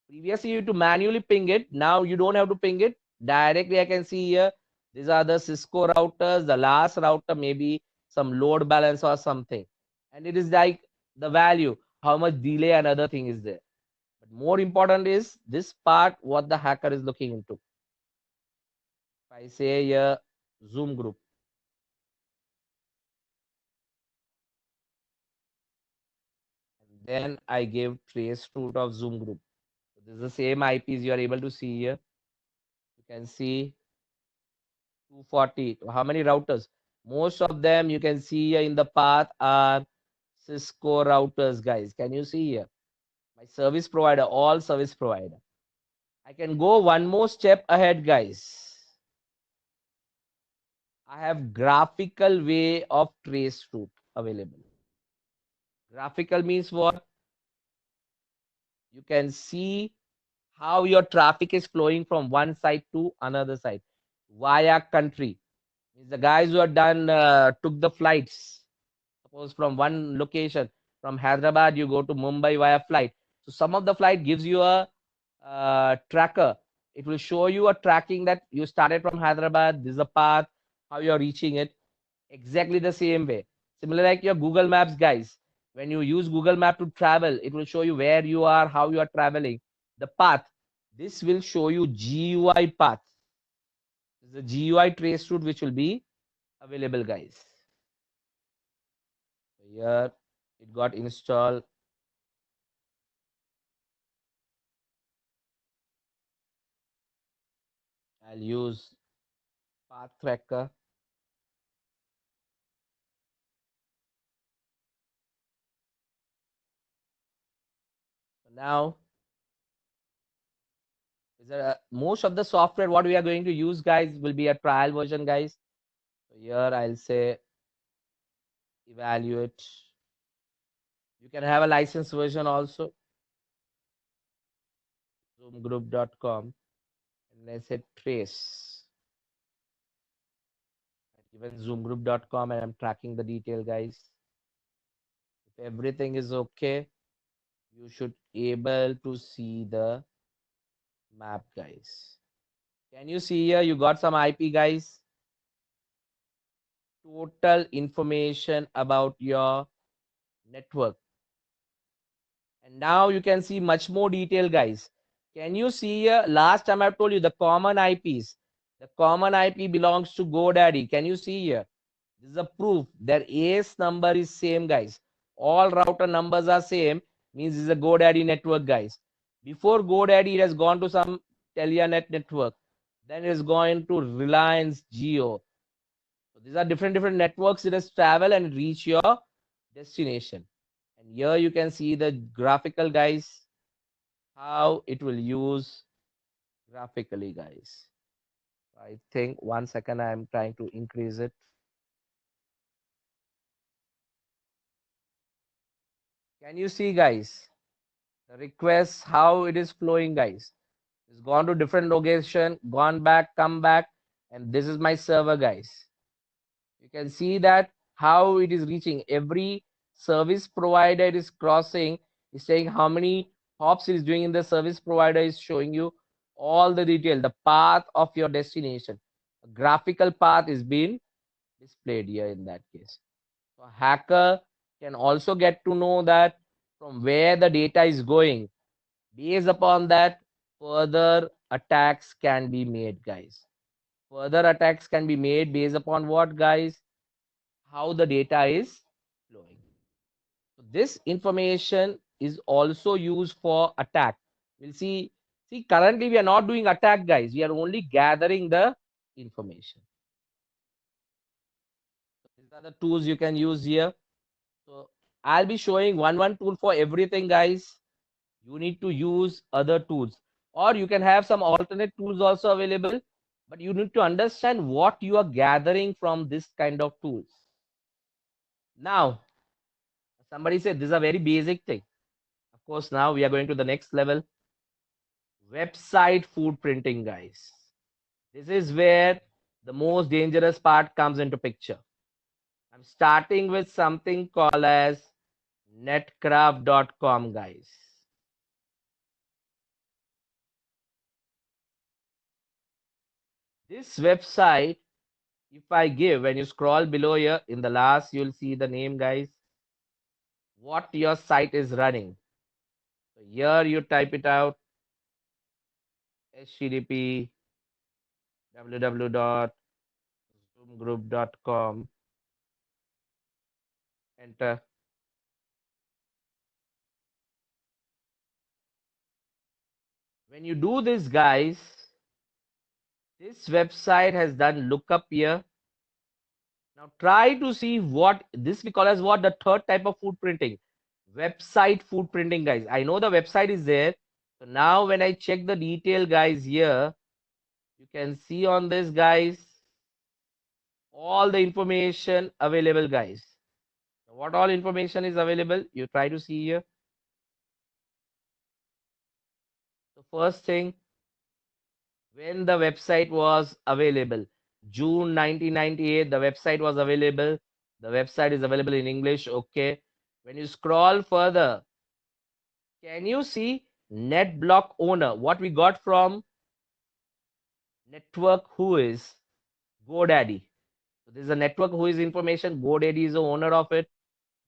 Previously, you had to manually ping it. Now you don't have to ping it. Directly, I can see here. These are the Cisco routers. The last router, maybe some load balance or something. And it is like the value, how much delay and other thing is there. But more important is this part, what the hacker is looking into. If I say here, Zoom group. And then I give trace route of Zoom group. So this is the same IPs you are able to see here. You can see 240. How many routers? Most of them you can see here in the path are Cisco routers, guys. Can you see here? My service provider, all service provider. I can go one more step ahead, guys. I have graphical way of trace route available. Graphical means what? You can see how your traffic is flowing from one side to another side via country. Means the guys who have done took the flights. Suppose from one location, from Hyderabad, you go to Mumbai via flight. So some of the flight gives you a tracker. It will show you a tracking that you started from Hyderabad. This is a path, how you are reaching it. Exactly the same way. Similar like your Google Maps, guys. When you use Google Map to travel, it will show you where you are, how you are traveling, the path. This will show you GUI path. The GUI trace route which will be available, guys. So here it got installed. I'll use path tracker. So now most of the software what we are going to use, guys, will be a trial version, guys. So here I'll say evaluate. You can have a licensed version also. Zoomgroup.com, and let's say trace. Even zoomgroup.com, and I'm tracking the detail, guys. If everything is okay, you should able to see the map, guys. Can you see here? You got some IP, guys. Total information about your network. And now you can see much more detail, guys. Can you see here? Last time I told you the common IPs. The common IP belongs to GoDaddy. Can you see here? This is a proof their AS number is same, guys. All router numbers are same. Means this is a GoDaddy network, guys. Before GoDaddy, it has gone to some Telenet network. Then it is going to Reliance Geo. So these are different networks. It has travel and reach your destination. And here you can see the graphical, guys, how it will use graphically, guys. I think 1 second, I am trying to increase it. Can you see, guys, the requests, how it is flowing, guys? It's gone to different location, gone back, come back, and this is my server, guys. You can see that how it is reaching. Every service provider it is crossing, is saying how many hops it is doing in the service provider, is showing you all the detail, the path of your destination. A graphical path is being displayed here in that case. So a hacker can also get to know that from where the data is going. Based upon that, further attacks can be made, guys. Further attacks can be made based upon what, guys? How the data is flowing. So this information is also used for attack. We'll see. See, currently we are not doing attack, guys. We are only gathering the information. So these are the tools you can use here. So I'll be showing one tool for everything, guys. You need to use other tools, or you can have some alternate tools also available, but you need to understand what you are gathering from this kind of tools. Now, somebody said this is a very basic thing. Of course, now we are going to the next level. Website footprinting, guys. This is where the most dangerous part comes into picture. I'm starting with something called as netcraft.com, guys. This website, if I give, when you scroll below here in the last, you'll see the name, guys, what your site is running. So here you type it out, http www.zoomgroup.com, enter. When you do this, guys, this website has done lookup here. Now try to see what this we call as what the third type of footprinting. Website footprinting, guys. I know the website is there. So now when I check the detail, guys, here, you can see on this, guys, all the information available, guys. What all information is available? You try to see here. The first thing, when the website was available, June 1998, the website was available. The website is available in English. Okay. When you scroll further, can you see NetBlock owner? What we got from network who is GoDaddy. So this is a network who is information. GoDaddy is the owner of it.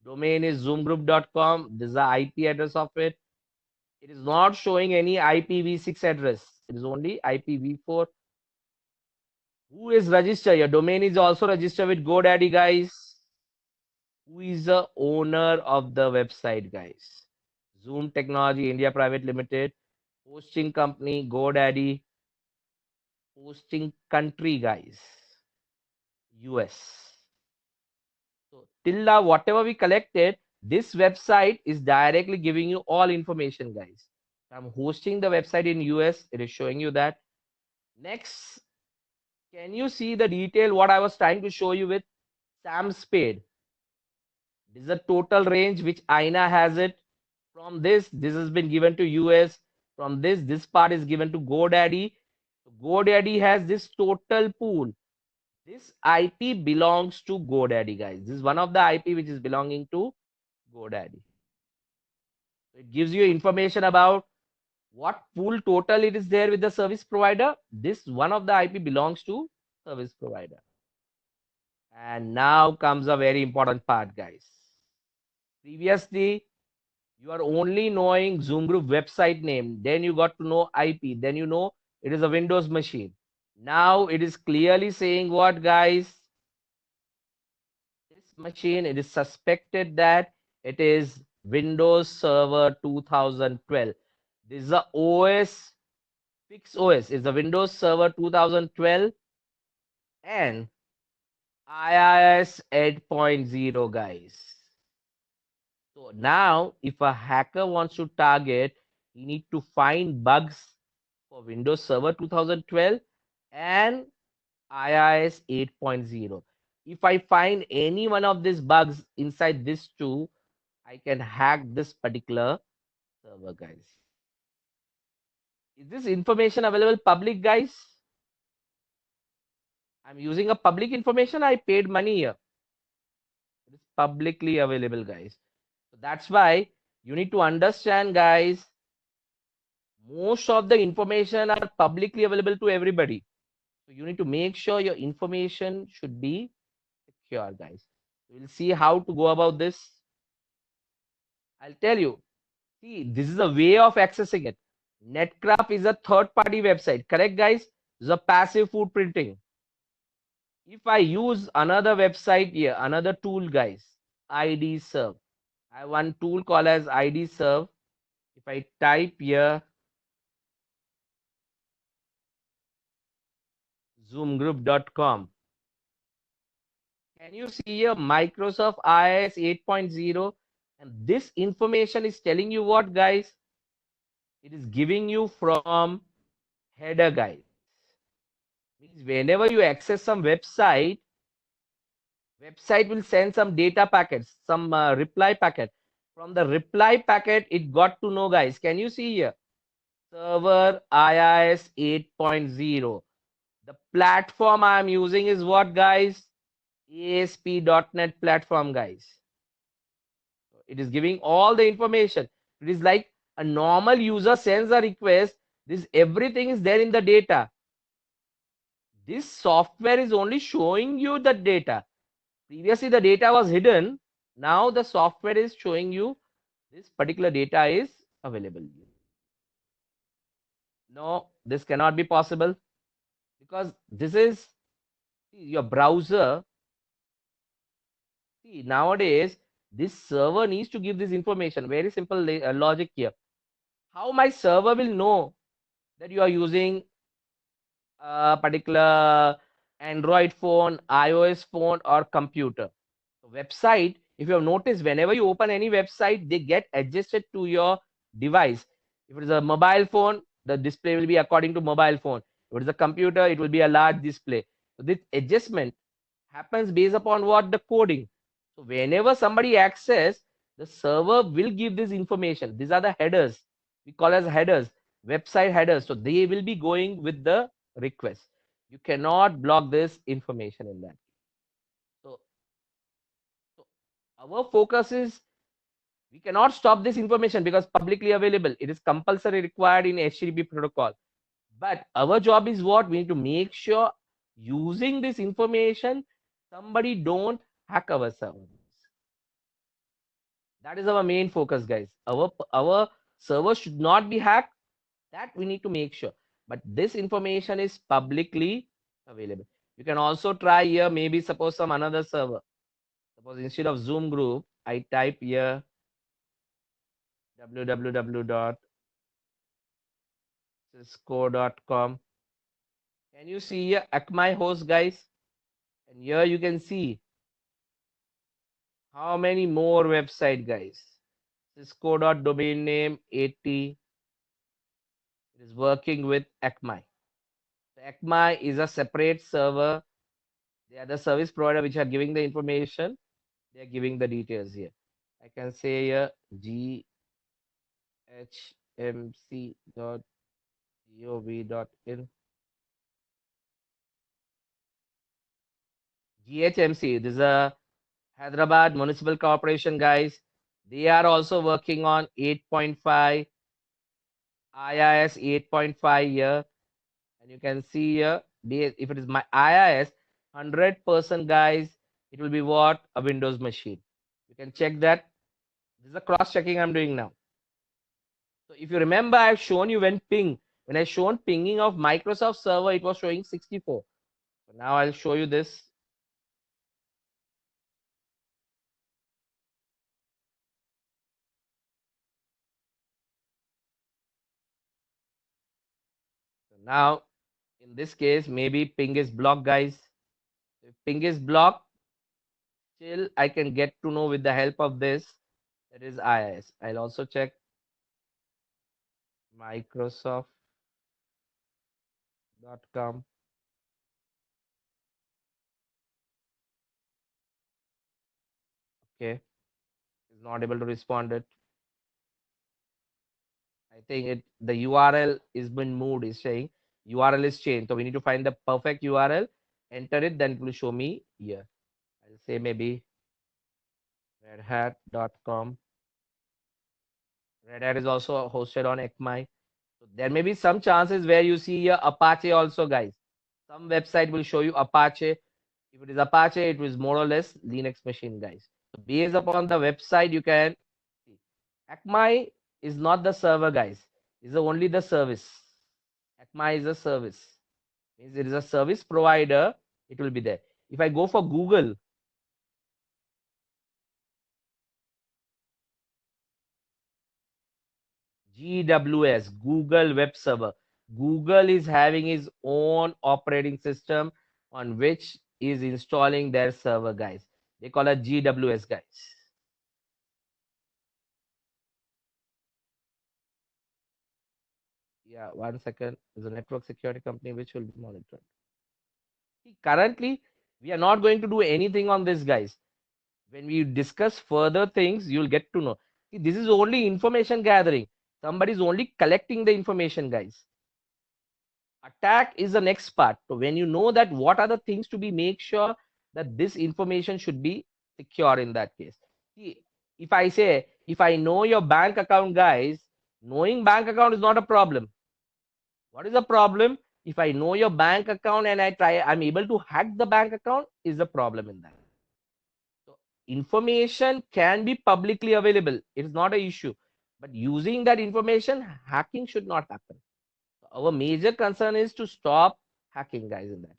Domain is zoomgroup.com. This is the IP address of it. It is not showing any IPv6 address. It is only IPv4. Who is registered? Your domain is also registered with GoDaddy, guys. Who is the owner of the website, guys? Zoom Technology India Private Limited, hosting company GoDaddy, hosting country, guys, US. So till now, whatever we collected, this website is directly giving you all information, guys. I'm hosting the website in US. It is showing you that. Next, can you see the detail what I was trying to show you with Sam Spade? This is a total range which Aina has it. From this has been given to US. From this part is given to GoDaddy. GoDaddy has this total pool. This IP belongs to GoDaddy, guys. This is one of the IP which is belonging to GoDaddy. It gives you information about what pool total it is there with the service provider. This one of the IP belongs to service provider. And now comes a very important part, guys. Previously, you are only knowing Zoom Group website name. Then you got to know IP. Then you know it is a Windows machine. Now it is clearly saying what, guys? This machine, it is suspected that it is Windows Server 2012. This is a OS, fixed OS. It's a Windows Server 2012 and iOS 8.0, guys. So now, if a hacker wants to target, he need to find bugs for Windows Server 2012 and iOS 8.0. If I find any one of these bugs inside these two, I can hack this particular server, guys. Is this information available public, guys? I'm using a public information. I paid money here. It is publicly available, guys. So that's why you need to understand, guys, most of the information are publicly available to everybody. So you need to make sure your information should be secure, guys. We'll see how to go about this. I'll tell you. See, this is a way of accessing it. Netcraft is a third-party website, correct, guys? This is a passive footprinting. If I use another website here, another tool, guys, ID serve. I have one tool called as ID serve. If I type here zoomgroup.com, can you see here Microsoft iOS 8.0? And this information is telling you what, guys? It is giving you from header, guys. Means whenever you access some website, website will send some data packets, some reply packet. From the reply packet, it got to know, guys. Can you see here? Server iOS 8.0. The platform I'm using is what, guys? ASP.NET platform, guys. It is giving all the information. It is like a normal user sends a request. This everything is there in the data. This software is only showing you the data. Previously, the data was hidden. Now the software is showing you this particular data is available. No, this cannot be possible because this is your browser. See, nowadays, this server needs to give this information. Very simple logic here. How my server will know that you are using a particular Android phone, iOS phone, or computer? Website, if you have noticed, whenever you open any website, they get adjusted to your device. If it is a mobile phone, the display will be according to mobile phone. If it is a computer, it will be a large display. So this adjustment happens based upon what? The coding. So whenever somebody access, the server will give this information. These are the headers. We call as headers, website headers. So they will be going with the request. You cannot block this information in that. So our focus is we cannot stop this information because publicly available. It is compulsory required in HTTP protocol. But our job is what? We need to make sure using this information, somebody don't hack our servers. That is our main focus, guys. Our server should not be hacked. That we need to make sure. But this information is publicly available. You can also try here, maybe suppose some another server. Suppose instead of Zoom group, I type here www.cisco.com. Can you see here Acme host, guys? And here you can see how many more website, guys. Cisco.domain name 80. It is working with Acme. Acme is a separate server. They are the service provider which are giving the information. They are giving the details here. I can say here ghmc.gov.in. GHMC, this is a Hyderabad Municipal Corporation, guys. They are also working on 8.5, IIS 8.5 here. And you can see here, if it is my IIS, 100% guys, it will be what? A Windows machine. You can check that. This is a cross checking I'm doing now. So if you remember, I've shown you when I shown pinging of Microsoft server, it was showing 64. So now I'll show you this. So now in this case, maybe ping is blocked, guys. If ping is blocked, still I can get to know with the help of this. That is IIS. I'll also check Microsoft.com. Okay, is not able to respond it. I think the URL is been moved. Is saying URL is changed. So we need to find the perfect URL, enter it, then it will show me here. I'll say maybe redhat.com. Red Hat is also hosted on ECMI. So there may be some chances where you see here Apache also, guys. Some website will show you Apache. If it is Apache, it is more or less Linux machine, guys. So based upon the website, you can see. ECMI is not the server, guys. It's only the service. ECMI is a service. Means it is a service provider. It will be there. If I go for Google, GWS, Google Web Server. Google is having its own operating system on which is installing their server, guys. They call it GWS, guys. Yeah, 1 second. There's a network security company which will be monitored. See, currently, we are not going to do anything on this, guys. When we discuss further things, you'll get to know. See, this is only information gathering. Somebody is only collecting the information, guys. Attack is the next part. So when you know that what are the things to be make sure that this information should be secure in that case. See, if I know your bank account, guys, knowing bank account is not a problem. What is the problem? If I know your bank account and I'm able to hack the bank account, is a problem in that. So information can be publicly available. It is not an issue. But using that information, hacking should not happen. Our major concern is to stop hacking, guys, in that.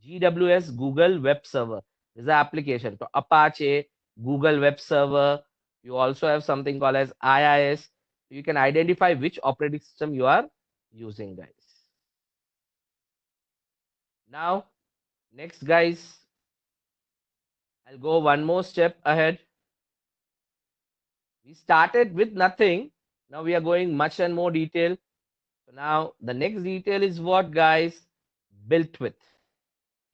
GWS, Google Web Server, is an application. So Apache, Google Web Server. You also have something called as IIS. You can identify which operating system you are using, guys. Now, next, guys, I'll go one more step ahead. We started with nothing. Now we are going much and more detail. So now the next detail is what, guys? Built with.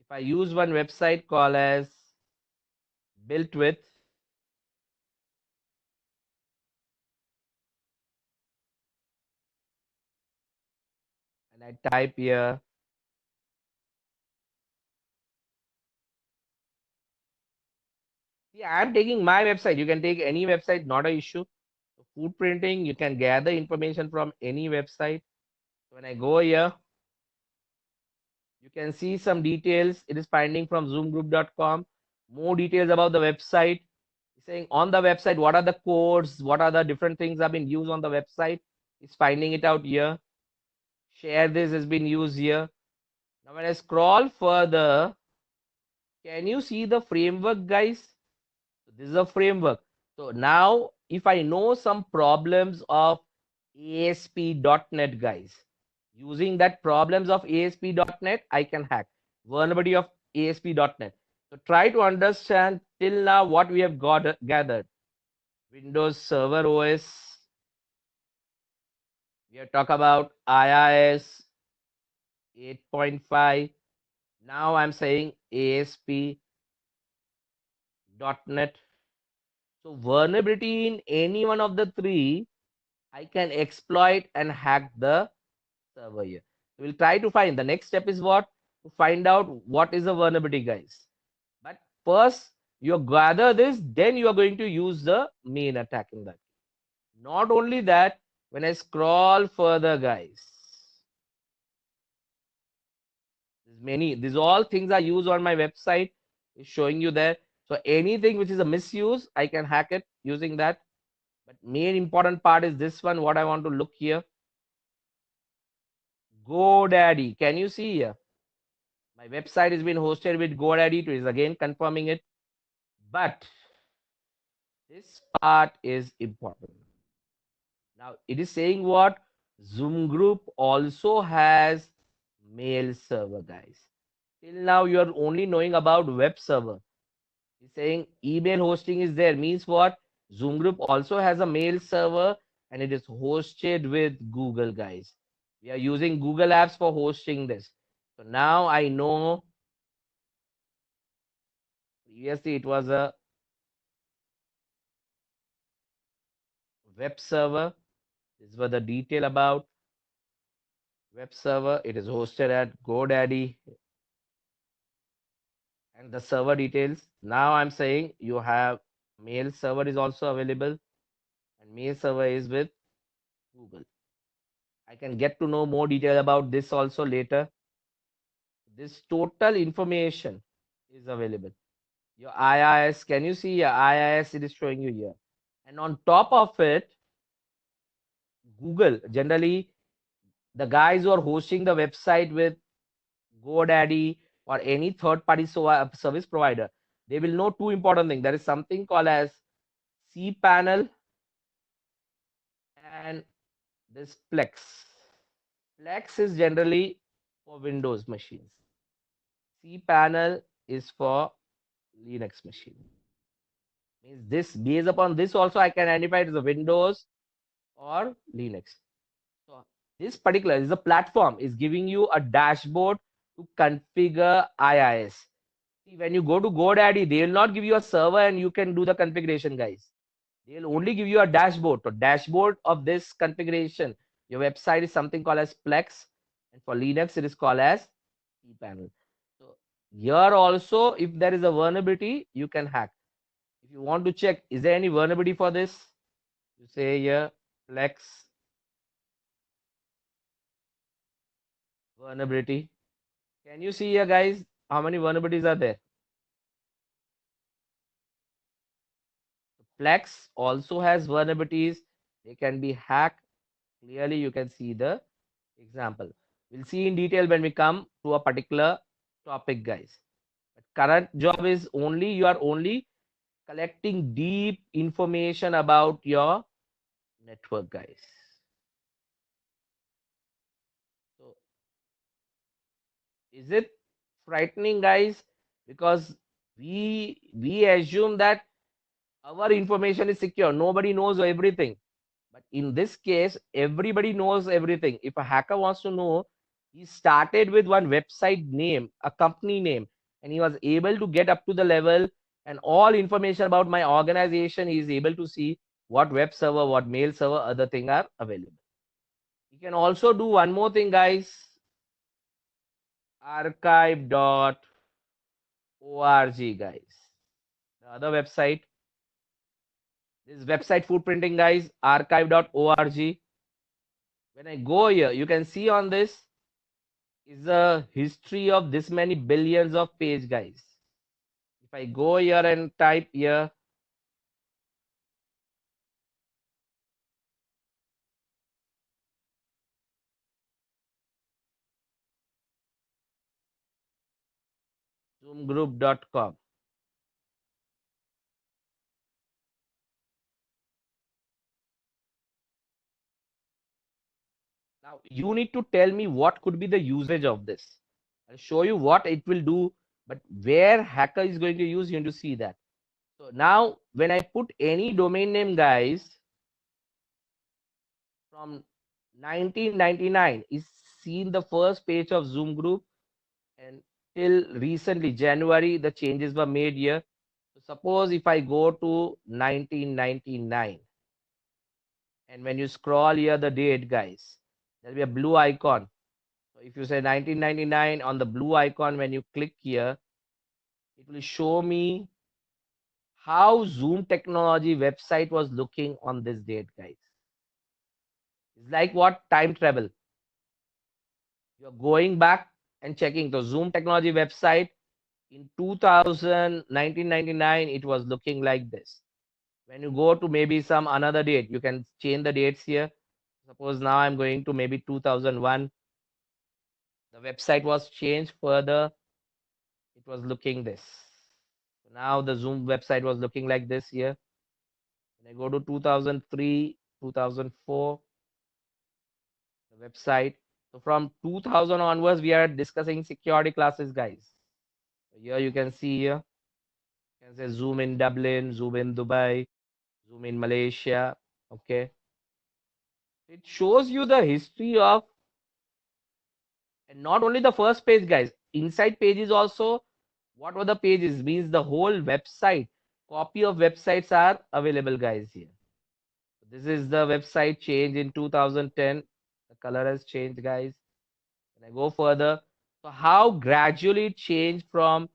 If I use one website called as built with, and I type here, see, I'm taking my website. You can take any website, not an issue. So food printing, you can gather information from any website. So when I go here, you can see some details. It is finding from zoomgroup.com. More details about the website. It's saying on the website, what are the codes, what are the different things have been used on the website. It's finding it out here. Share this has been used here. Now when I scroll further, can you see the framework, guys? So this is a framework. So now if I know some problems of ASP.NET, guys, using that problems of ASP.NET, I can hack vulnerability of ASP.NET. So try to understand till now what we have got gathered. Windows Server OS, we have talked about IIS 8.5. Now I'm saying ASP.NET. So vulnerability in any one of the three, I can exploit and hack the server here. We'll try to find the next step is what? To find out what is a vulnerability, guys. But first, you gather this, then you are going to use the main attack in that. Not only that, when I scroll further, guys, there's many, these all things are used on my website, is showing you there. So anything which is a misuse, I can hack it using that. But main important part is this one, what I want to look here. GoDaddy. Can you see here? My website has been hosted with GoDaddy. It is again confirming it. But this part is important. Now it is saying what? Zoom group also has mail server, guys. Till now you are only knowing about web server. It's saying email hosting is there. Means what? Zoom group also has a mail server and it is hosted with Google, guys. We are using Google Apps for hosting this. So now I know previously it was a web server. This was the detail about web server. It is hosted at GoDaddy and the server details. Now I'm saying you have mail server is also available and mail server is with Google. I can get to know more detail about this also later. This total information is available. Your IIS, can you see your IIS? It is showing you here. And on top of it, Google, generally, the guys who are hosting the website with GoDaddy or any third party service provider, they will know two important things. There is something called as cPanel and this Plex. Plex is generally for Windows machines. cPanel is for Linux machine. Means this based upon this also I can identify it as a Windows or Linux. So this particular is a platform is giving you a dashboard to configure IIS. See, when you go to GoDaddy, they will not give you a server and you can do the configuration, guys. They'll only give you a dashboard. So dashboard of this configuration. Your website is something called as Plex, and for Linux it is called as cPanel. So here also, if there is a vulnerability, you can hack. If you want to check, is there any vulnerability for this? You say here Plex vulnerability. Can you see here, guys, how many vulnerabilities are there? Plex also has vulnerabilities. They can be hacked. Clearly, you can see the example. We'll see in detail when we come to a particular topic, guys. But current job is only you are only collecting deep information about your network, guys. So is it frightening, guys? Because we assume that our information is secure. Nobody knows everything. But in this case, everybody knows everything. If a hacker wants to know, he started with one website name, a company name, and he was able to get up to the level and all information about my organization. He is able to see what web server, what mail server, other thing are available. You can also do one more thing, guys. Archive.org, guys. The other website. This website footprinting, guys. Archive.org. When I go here, you can see on this is a history of this many billions of page, guys. If I go here and type here, zoomgroup.com. Now you need to tell me what could be the usage of this. I'll show you what it will do, but where hacker is going to use, you need to see that. So now when I put any domain name, guys, from 1999 is seen the first page of Zoom group, and till recently January the changes were made here. So suppose if I go to 1999, and when you scroll here the date, guys, there'll be a blue icon. So if you say 1999 on the blue icon, when you click here, it will show me how Zoom technology website was looking on this date, guys. It's like what? Time travel. You're going back and checking the Zoom technology website in 2000, 1999, it was looking like this. When you go to maybe some another date, you can change the dates here. Suppose now I'm going to maybe 2001. The website was changed further. It was looking this. Now the Zoom website was looking like this here. When I go to 2003, 2004, the website. So from 2000 onwards, we are discussing security classes, guys. So here you can see here. You can say Zoom in Dublin, Zoom in Dubai, Zoom in Malaysia. Okay. It shows you the history of, and not only the first page, guys. Inside pages also, what were the pages? Means the whole website. Copy of websites are available, guys, here. This is the website change in 2010. The color has changed, guys. When I go further, so how gradually it changed from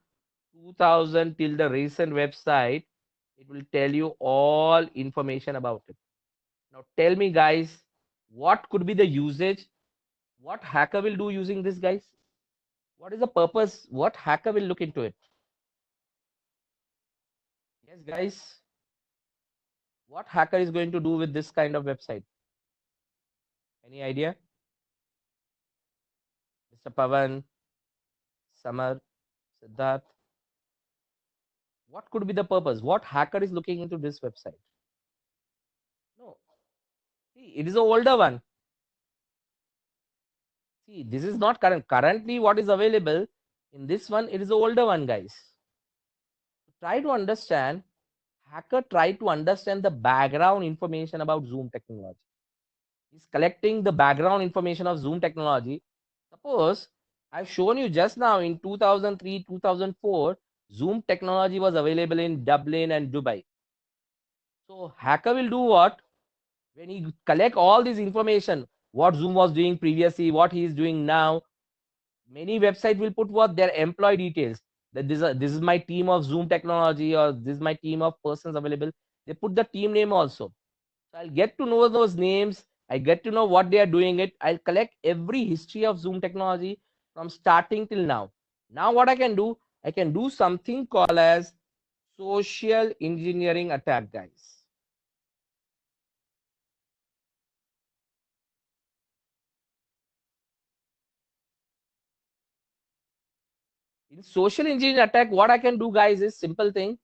2000 till the recent website, it will tell you all information about it. Now tell me, guys, what could be the usage? What hacker will do using this, guys? What is the purpose? What hacker will look into it? Yes, guys. What hacker is going to do with this kind of website? Any idea? Mr. Pavan, Samar, Siddharth. What could be the purpose? What hacker is looking into this website? No. See, it is an older one. See, this is not current. Currently, what is available in this one, it is the older one, guys. Try to understand. Hacker try to understand the background information about Zoom technology. He's collecting the background information of Zoom technology. Suppose I've shown you just now in 2003, 2004, Zoom technology was available in Dublin and Dubai. So hacker will do what? When he collect all this information, what Zoom was doing previously, what he is doing now, many websites will put what their employee details. That this is my team of Zoom technology, or this is my team of persons available. They put the team name also. So I'll get to know those names. I get to know what they are doing it. I'll collect every history of Zoom technology from starting till now. Now what I can do something called as social engineering attack, guys. In social engineering attack, what I can do, guys, is simple thing.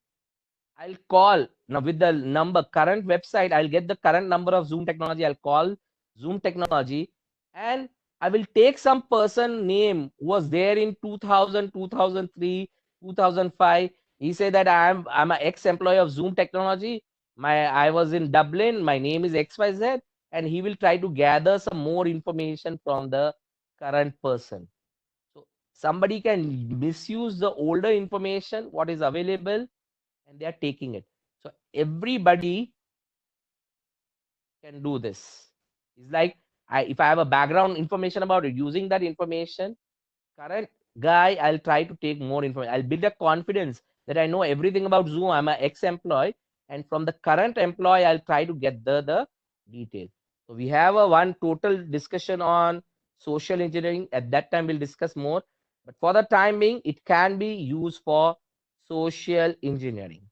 I'll call now with the number current website. I'll get the current number of Zoom technology. I'll call Zoom technology, and I will take some person name who was there in 2000, 2003, 2005. He said that I'm an ex-employee of Zoom technology. I was in Dublin. My name is XYZ, and he will try to gather some more information from the current person. So somebody can misuse the older information what is available, and they are taking it. So everybody can do this. It's like if I have a background information about it, using that information, current guy, I'll try to take more information. I'll build a confidence that I know everything about Zoom. I'm an ex-employee, and from the current employee, I'll try to get the detail. So we have a one total discussion on social engineering. At that time, we'll discuss more. But for the time being, it can be used for social engineering.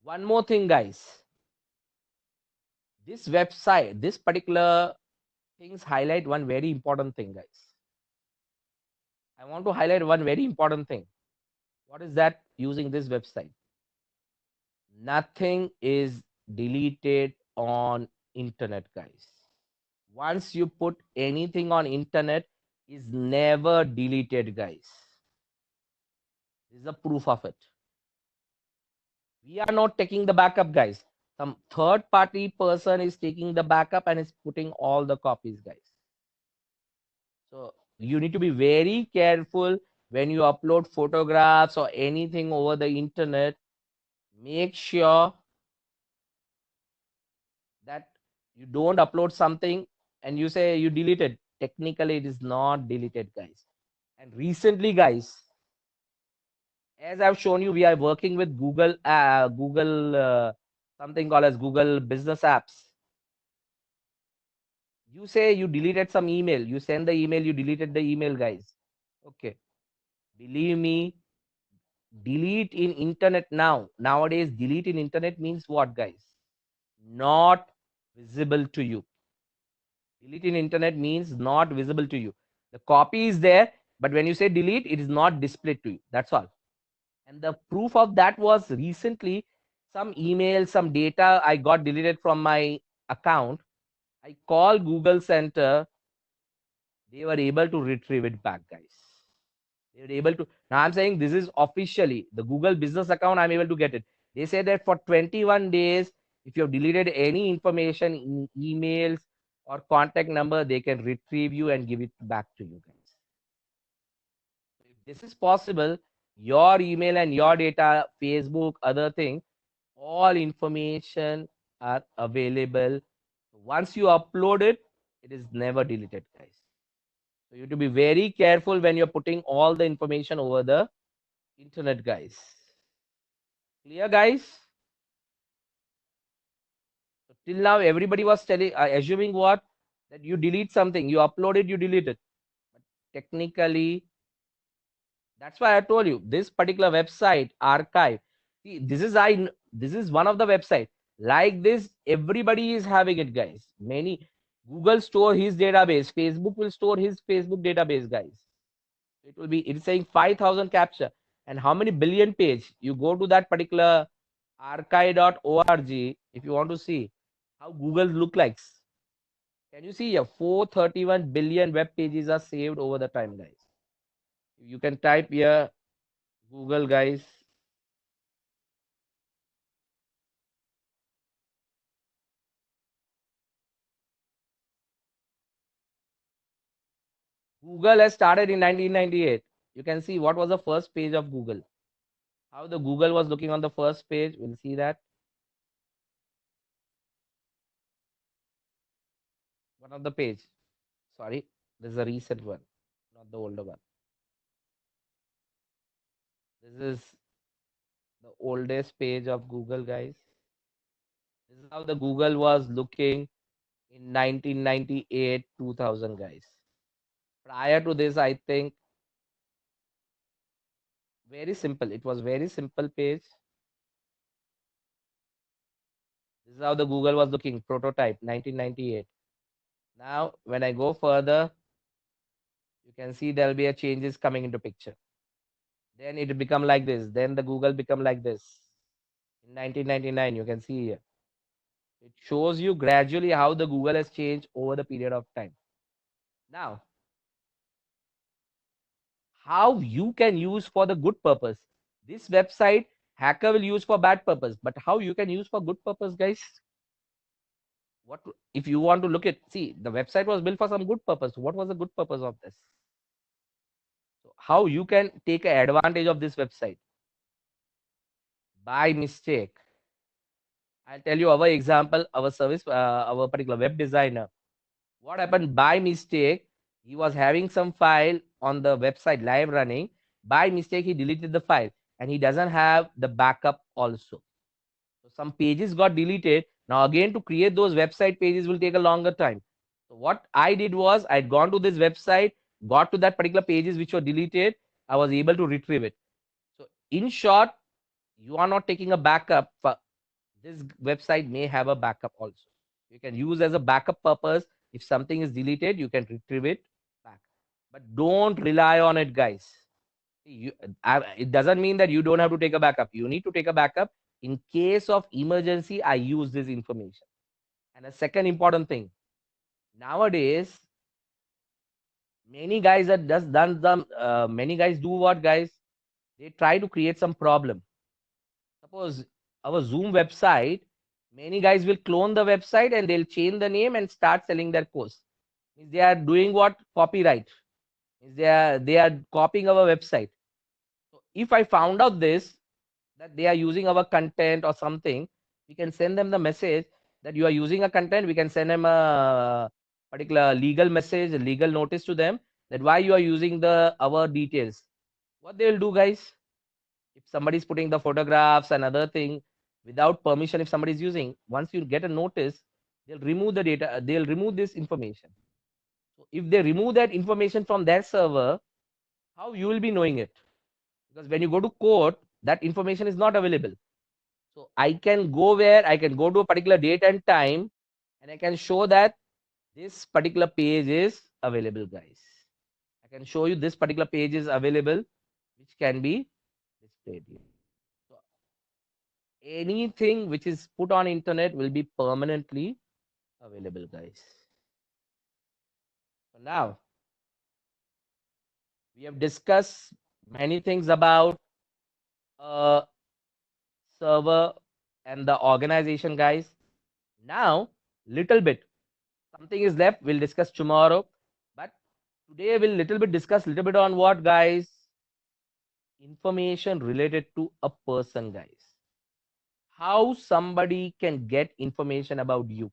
One more thing, guys. This website, this particular things highlight one very important thing, guys. I want to highlight one very important thing. What is that using this website? Nothing is deleted on internet, guys. Once you put anything on internet, is never deleted, guys. This is a proof of it. We are not taking the backup, guys. Some third party person is taking the backup and is putting all the copies, guys. So you need to be very careful when you upload photographs or anything over the internet. Make sure that you don't upload something and you say you deleted. Technically, it is not deleted, guys. And recently, guys, as I've shown you, we are working with Google, something called as Google Business Apps. You say you deleted some email, you send the email, you deleted the email, guys. Okay, believe me, delete in internet now. Nowadays, delete in internet means what, guys? Not visible to you. Delete in internet means not visible to you. The copy is there, but when you say delete, it is not displayed to you. That's all. And the proof of that was recently some email, some data I got deleted from my account. I called Google Center. They were able to retrieve it back, guys. They were able to. Now I'm saying this is officially the Google business account. I'm able to get it. They say that for 21 days, if you have deleted any information in emails or contact number, they can retrieve you and give it back to you, guys. If this is possible, your email and your data, Facebook, other things, all information are available. Once you upload it, it is never deleted, guys. So you have to be very careful when you're putting all the information over the internet, guys. Clear, guys? So till now, everybody was telling, assuming what? That you delete something, you upload it, you delete it. But technically, that's why I told you this particular website archive. See, this is one of the website like this. Everybody is having it, guys. Many Google store his database. Facebook will store his Facebook database, guys. It will be it's saying 5,000 capture and how many billion page. You go to that particular archive.org if you want to see how Google look like. Can you see here 431 billion web pages are saved over the time, guys. You can type here Google, guys. Google has started in 1998. You can see what was the first page of Google. How the Google was looking on the first page. We'll see that. One of the page. Sorry, this is a recent one, not the older one. This is the oldest page of Google, guys. This is how the Google was looking in 1998, 2000, guys. Prior to this, I think very simple. It was very simple page. This is how the Google was looking, prototype, 1998. Now, when I go further, you can see there'll be a changes coming into picture. Then it become like this. Then the Google become like this. In 1999, you can see here. It shows you gradually how the Google has changed over the period of time. Now, how you can use for the good purpose. This website, hacker will use for bad purpose, but how you can use for good purpose, guys? What if you want to look at? See, the website was built for some good purpose. What was the good purpose of this? So how you can take advantage of this website? By mistake, I'll tell you our example, our service, our particular web designer. What happened by mistake? He was having some file on the website live running. By mistake, he deleted the file and he doesn't have the backup also. So some pages got deleted. Now again to create those website pages will take a longer time. So what I did was I'd gone to this website, got to that particular pages which were deleted. I was able to retrieve it. So in short, you are not taking a backup. This website may have a backup also. You can use as a backup purpose. If something is deleted, you can retrieve it back. But don't rely on it, guys. You, it doesn't mean that you don't have to take a backup. You need to take a backup. In case of emergency, I use this information. And a second important thing, nowadays, many guys are just done some, many guys do what, guys? They try to create some problem. Suppose our Zoom website, many guys will clone the website and they'll change the name and start selling their course. Means they are doing what? Copyright. Means they are copying our website. So if I found out this, that they are using our content or something, we can send them the message that you are using a content. We can send them a particular legal message, a legal notice to them that why you are using the our details. What they will do, guys? If somebody is putting the photographs and other thing without permission, if somebody is using, once you get a notice, they'll remove the data. They'll remove this information. So if they remove that information from their server, how you will be knowing it? Because when you go to court, that information is not available. So I can go where I can go to a particular date and time, and I can show that this particular page is available, guys. I can show you this particular page is available, which can be displayed here. So anything which is put on internet will be permanently available, guys. So now we have discussed many things about uh, server and the organization, guys. Now, little bit something is left. We'll discuss tomorrow, but today we'll little bit discuss little bit on what, guys? Information related to a person, guys. How somebody can get information about you.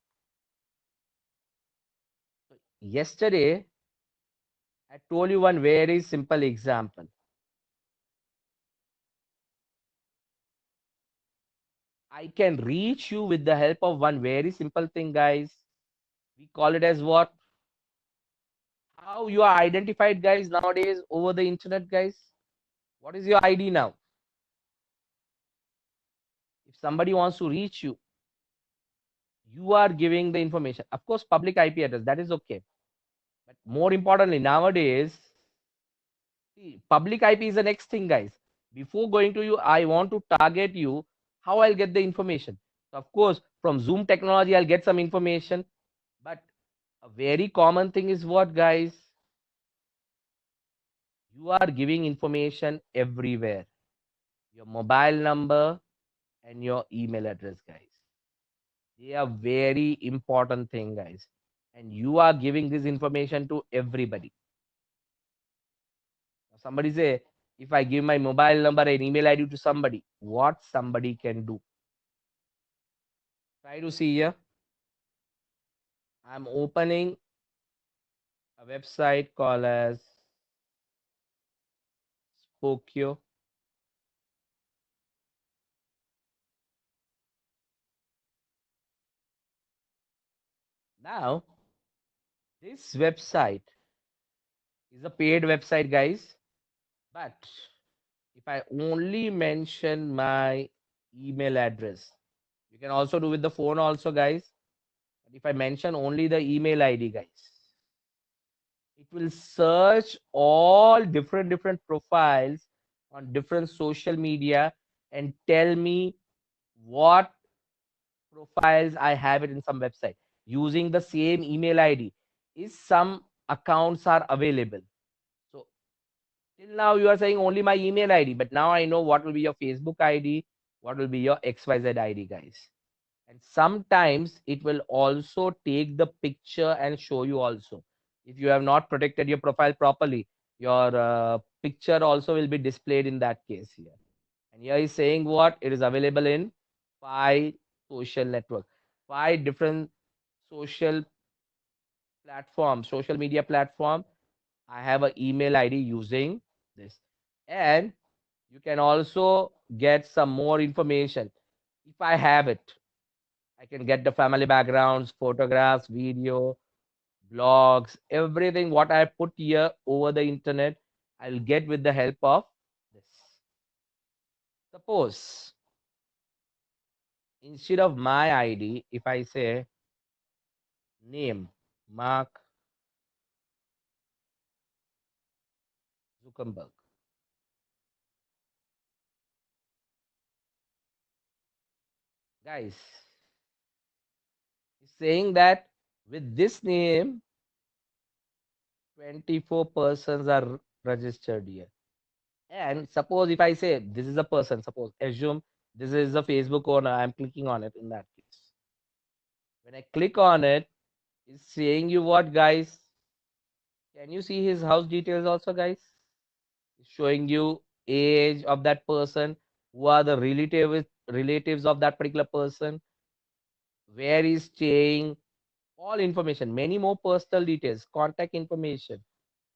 Yesterday, I told you one very simple example. I can reach you with the help of one very simple thing, guys. We call it as what? How you are identified, guys, nowadays over the internet, guys. What is your ID now? If somebody wants to reach you, you are giving the information. Of course, public IP address, that is okay. But more importantly, nowadays, see, public IP is the next thing, guys. Before going to you, I want to target you, how I'll get the information. So of course, from Zoom technology, I'll get some information. But a very common thing is what, guys? You are giving information everywhere. Your mobile number and your email address, guys. They are very important thing, guys. And you are giving this information to everybody. Somebody say, if I give my mobile number and email ID to somebody, what somebody can do? Try to see here. I'm opening a website called as Spokio. Now, this website is a paid website, guys. But if I only mention my email address, you can also do with the phone also, guys. But if I mention only the email ID, guys, it will search all different profiles on different social media and tell me what profiles I have it in some website using the same email ID. Is some accounts are available. So till now you are saying only my email ID, but now I know what will be your Facebook ID, what will be your XYZ ID, guys. And sometimes it will also take the picture and show you also. If you have not protected your profile properly, your picture also will be displayed in that case here. And here is saying what? It is available in 5 social network, 5 different social platforms, social media platform. I have an email ID using this. And you can also get some more information. If I have it, I can get the family backgrounds, photographs, video, blogs, everything what I put here over the internet, I'll get with the help of this. Suppose instead of my ID, if I say name, Mark Zuckerberg. Guys, he's saying that with this name, 24 persons are registered here. And suppose if I say this is a person, suppose assume this is a Facebook owner, I'm clicking on it in that case. When I click on it, it's saying you what, guys? Can you see his house details also, guys? It's showing you age of that person, who are the relatives of that particular person, where he's staying, all information, many more personal details, contact information,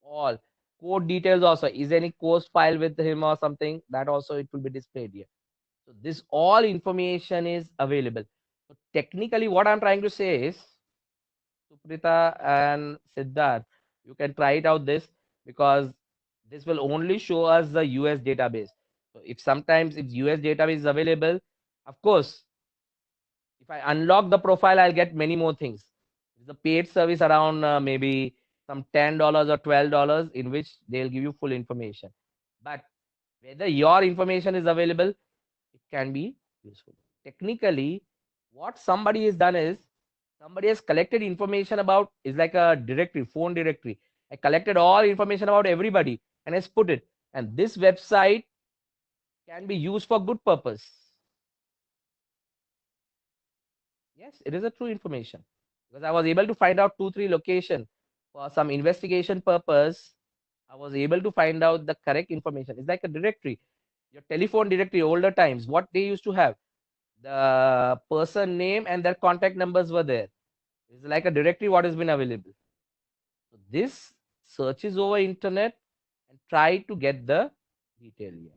all code details also. Is any course file with him or something? That also it will be displayed here. So this all information is available. So technically, what I'm trying to say is, Suprita and Siddharth, you can try it out this, because this will only show us the US database. So if sometimes if US database is available, of course, if I unlock the profile, I'll get many more things. It's a paid service around maybe some $10 or $12, in which they'll give you full information. But whether your information is available, it can be useful. Technically, what somebody has done is, somebody has collected information about, is like a directory, phone directory. I collected all information about everybody and has put it. And this website can be used for good purpose. Yes, it is a true information, because I was able to find out 2, 3 location for some investigation purpose. I was able to find out the correct information. It's like a directory, your telephone directory. Older times, what they used to have, the person name and their contact numbers were there. It's like a directory what has been available. So this searches over internet and try to get the detail here.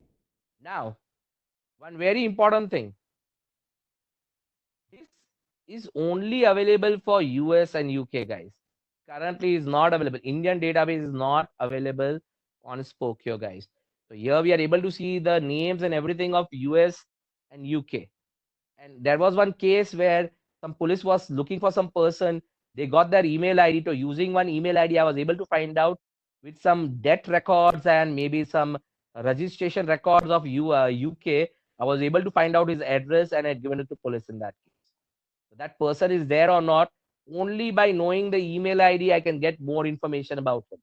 Now, one very important thing. This is only available for US and UK, guys. Currently is not available. Indian database is not available on Spokio, guys. So here we are able to see the names and everything of US and UK. And there was one case where some police was looking for some person. They got their email ID. To using one email ID, I was able to find out with some debt records and maybe some registration records of UK. I was able to find out his address and had given it to police in that case. So that person is there or not, only by knowing the email ID, I can get more information about him.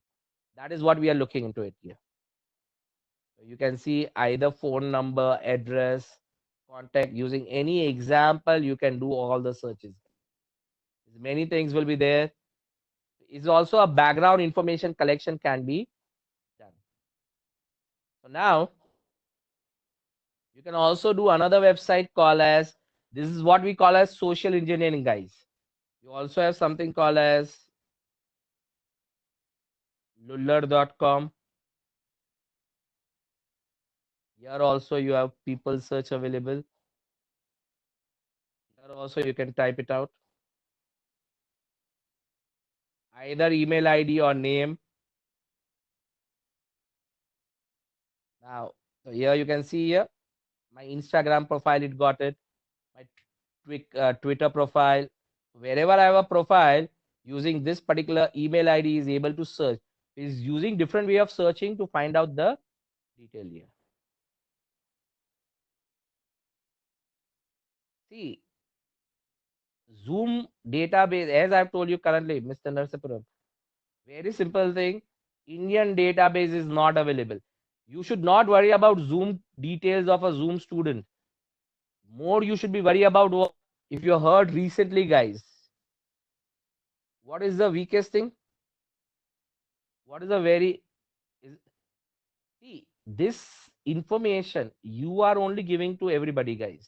That is what we are looking into it here. So you can see either phone number, address, contact. Using any example, you can do all the searches. Many things will be there. It's also a background information collection can be done. So now you can also do another website called as, this is what we call as social engineering, guys. You also have something called as luller.com. Here also you have people search available. Here also you can type it out. Either email ID or name. Now, so here you can see here my Instagram profile, it got it. My Twitter profile. Wherever I have a profile, using this particular email ID is able to search. Is using different way of searching to find out the detail here. See, Zoom database, as I've told you currently, Mr. Narsapuram, very simple thing. Indian database is not available. You should not worry about Zoom details of a Zoom student. More you should be worried about what, if you heard recently, guys. What is the weakest thing? What is the very is, see, this information you are only giving to everybody, guys.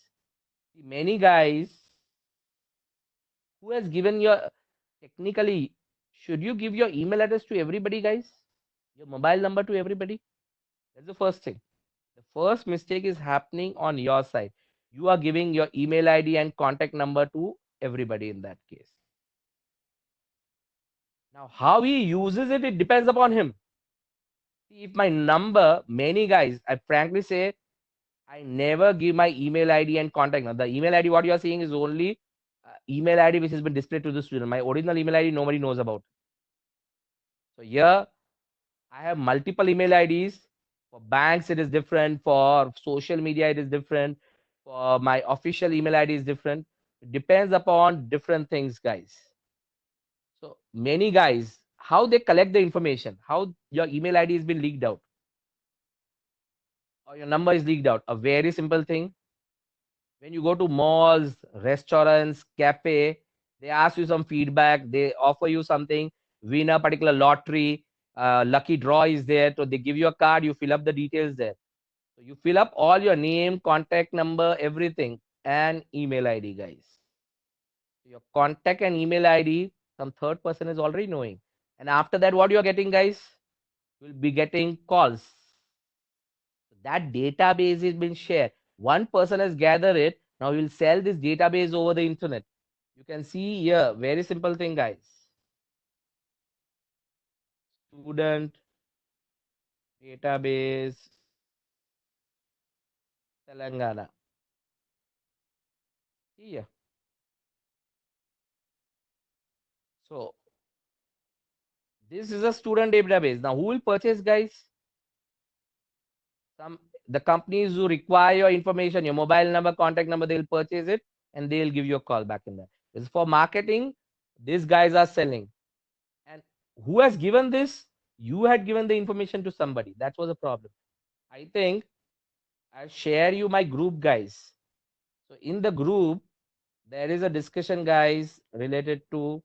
Many guys who has given your, technically, should you give your email address to everybody, guys? Your mobile number to everybody? That's the first thing. The first mistake is happening on your side. You are giving your email ID and contact number to everybody in that case. Now, how he uses it, it depends upon him. See, if my number, many guys, I frankly say, I never give my email ID and contact number. The email ID, what you are seeing is only email ID which has been displayed to the student. My original email ID, nobody knows about. So here, I have multiple email IDs. For banks, it is different. For social media, it is different. For my official email ID is different. It depends upon different things, guys. So many guys, how they collect the information, how your email ID has been leaked out or your number is leaked out. A very simple thing. When you go to malls, restaurants, cafe, they ask you some feedback. They offer you something, win a particular lottery, lucky draw is there. So they give you a card, you fill up the details there. So you fill up all your name, contact number, everything, and email ID, guys. Your contact and email ID, some third person is already knowing. And after that, what you are getting, guys? You'll be getting calls. That database is been shared. One person has gathered it. Now we'll sell this database over the internet. You can see here, very simple thing, guys. Student database Telangana. Here. So this is a student database. Now who will purchase, guys? Some the companies who require your information, your mobile number, contact number, they'll purchase it and they'll give you a call back in that. This is for marketing. These guys are selling. And who has given this? You had given the information to somebody. That was a problem. I think I'll share you my group, guys. So in the group, there is a discussion, guys, related to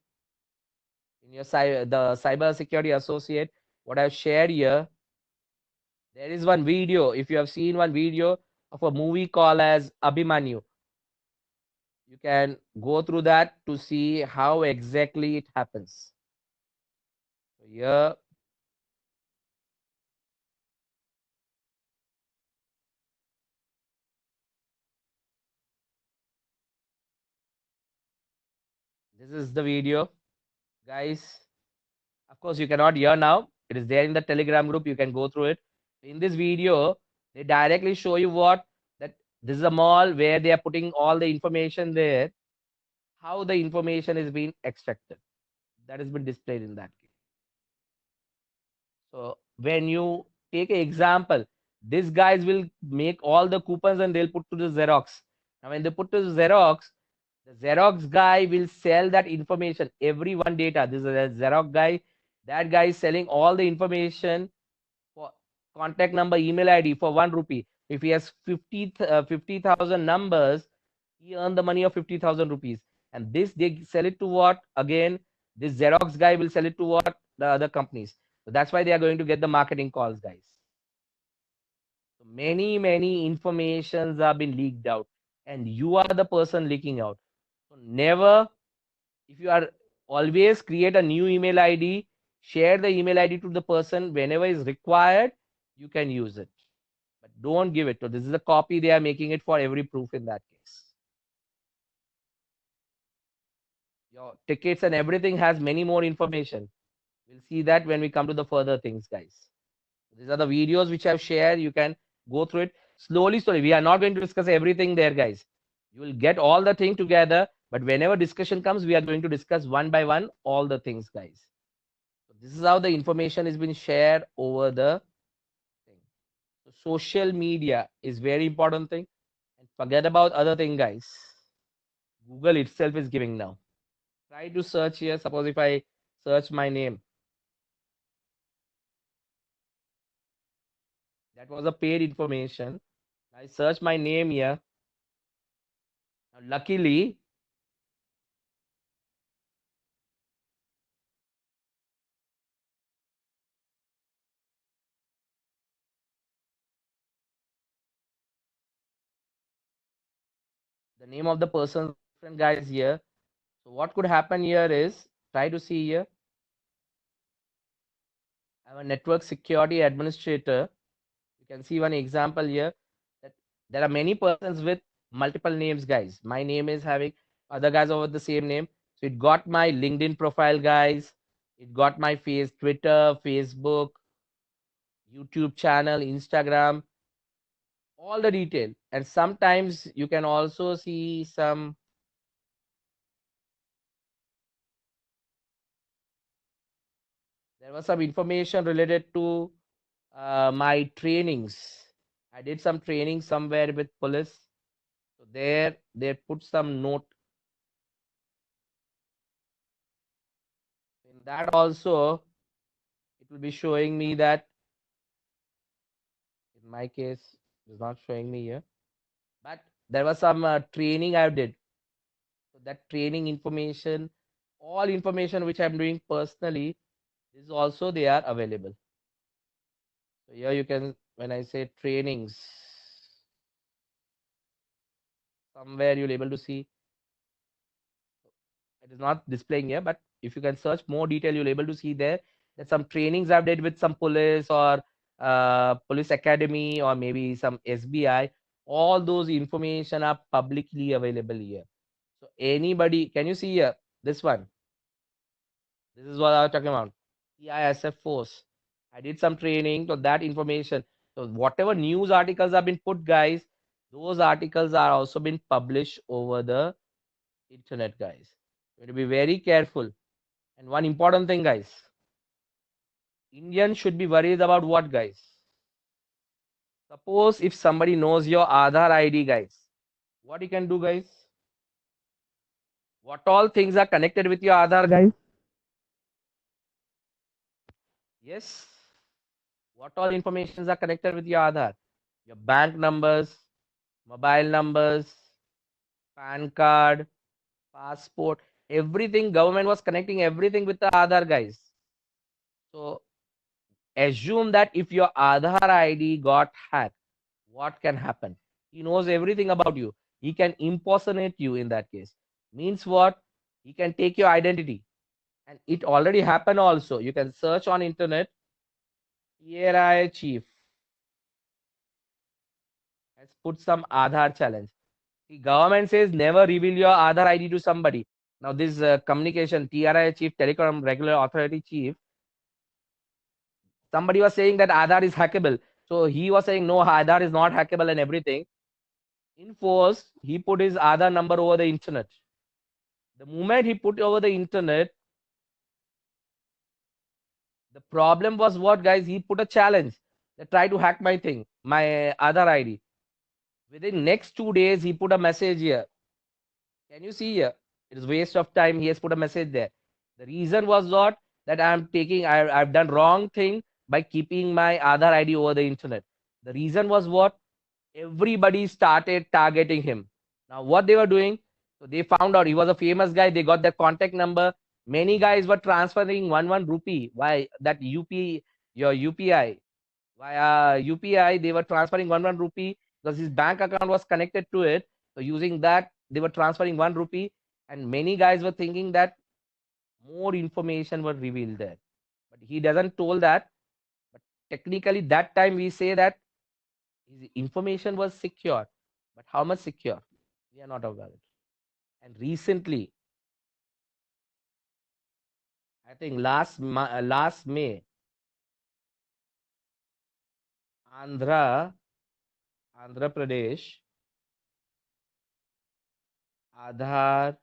in your the cyber security associate. What I've shared here, there is one video. If you have seen one video of a movie called as Abhimanyu, you can go through that to see how exactly it happens. So here, this is the video, guys. Of course, you cannot hear now. It is there in the Telegram group. You can go through it. In this video, they directly show you what that this is a mall where they are putting all the information there, how the information is being extracted. That has been displayed in that case. So when you take an example, these guys will make all the coupons and they'll put to the Xerox. Now, when they put to the Xerox guy will sell that information, every one data. This is a Xerox guy. That guy is selling all the information for contact number, email ID for 1 rupee. If he has 50,000 numbers, he earned the money of 50,000 rupees. And this they sell it to what? Again, this Xerox guy will sell it to what? The other companies. So that's why they are going to get the marketing calls, guys. So many informations are being leaked out, and you are the person leaking out. So never, if you are always create a new email ID, share the email ID to the person whenever is required, you can use it. But don't give it to this is a copy, they are making it for every proof in that case. Your tickets and everything has many more information. We'll see that when we come to the further things, guys. These are the videos which I've shared. You can go through it slowly. We are not going to discuss everything there, guys. You will get all the thing together, but whenever discussion comes, we are going to discuss one by one all the things, guys. So this is how the information is being shared over the thing. So social media is very important thing. And forget about other thing, guys. Google itself is giving now. Try to search here. Suppose if I search my name, that was a paid information. I search my name here. Now, luckily, the name of the person, different guys here. So what could happen here is try to see here. I'm a network security administrator. You can see one example here that there are many persons with multiple names, guys. My name is having other guys over the same name. So it got my LinkedIn profile, guys. It got my face, Twitter, Facebook, YouTube channel, Instagram, all the detail. And sometimes you can also see some there was some information related to my trainings. I did some training somewhere with police. So there they put some note in that also. It will be showing me that in my case it's not showing me here, but there was some training I did. So that training information, all information which I'm doing personally is also they are available. So here you can, when I say trainings, somewhere you'll able to see it is not displaying here, but if you can search more detail, you'll able to see there that some trainings I've did with some police or police academy or maybe some SBI. All those information are publicly available here. So anybody, can you see here this one? This is what I was talking about. CISF force. I did some training, so that information. So whatever news articles have been put, guys, those articles are also been published over the internet, guys. You have to be very careful. And one important thing, guys, Indians should be worried about what, guys? Suppose if somebody knows your Aadhaar ID, guys, what you can do, guys? What all things are connected with your Aadhaar, guys? Yes. What all informations are connected with your Aadhaar? Your bank numbers, mobile numbers, PAN card, passport, everything. Government was connecting everything with the Aadhaar, guys. So assume that if your Aadhaar ID got hacked, what can happen? He knows everything about you. He can impersonate you in that case. Means what? He can take your identity. And it already happened also. You can search on internet. ERI chief has put some Aadhaar challenge. The government says never reveal your Aadhaar ID to somebody. Now this communication, TRI chief, Telecom Regular Authority chief, somebody was saying that Aadhaar is hackable. So he was saying no, Aadhaar is not hackable and everything. In force, he put his Aadhaar number over the internet. The moment he put over the internet, the problem was what, guys? He put a challenge. They try to hack my thing, my Aadhaar ID. Within next 2 days, he put a message here. Can you see here? It is waste of time. He has put a message there. The reason was not that I've done wrong thing by keeping my Aadhaar ID over the internet. The reason was what? Everybody started targeting him. Now, what they were doing, so they found out he was a famous guy. They got their contact number. Many guys were transferring one rupee. Why that your UPI via UPI? They were transferring one rupee because his bank account was connected to it. So using that, they were transferring 1 rupee, and many guys were thinking that more information were revealed there. But he doesn't told that. But technically, that time we say that his information was secure. But how much secure? We are not aware of it. And recently, I think last May, Andhra, Andhra Pradesh, Aadhaar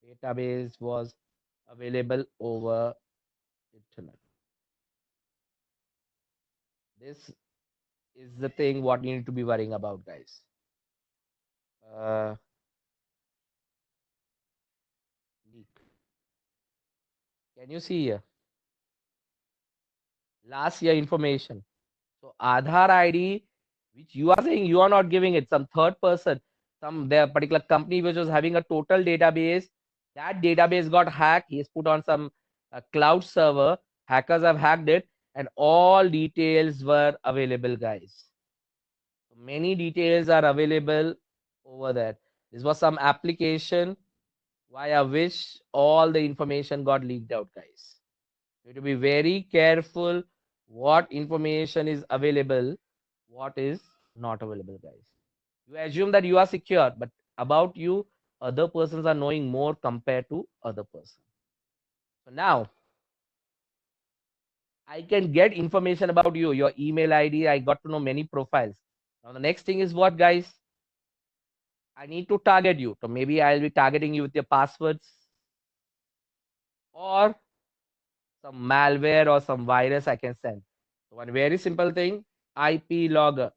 database was available over internet. This is the thing what you need to be worrying about, guys. Uh, leak. Can you see here? Last year information. So Aadhaar ID, which you are saying you are not giving it, some third person, some their particular company which was having a total database, that database got hacked. He has put on some cloud server. Hackers have hacked it, and all details were available, guys. So many details are available over there. This was some application via which all the information got leaked out, guys. You have to be very careful what information is available, what is not available, guys. You assume that you are secure, but about you, other persons are knowing more compared to other person. So now I can get information about you, your email ID. I got to know many profiles. Now the next thing is what, guys? I need to target you. So maybe I'll be targeting you with your passwords or some malware or some virus I can send. So one very simple thing, IP logger.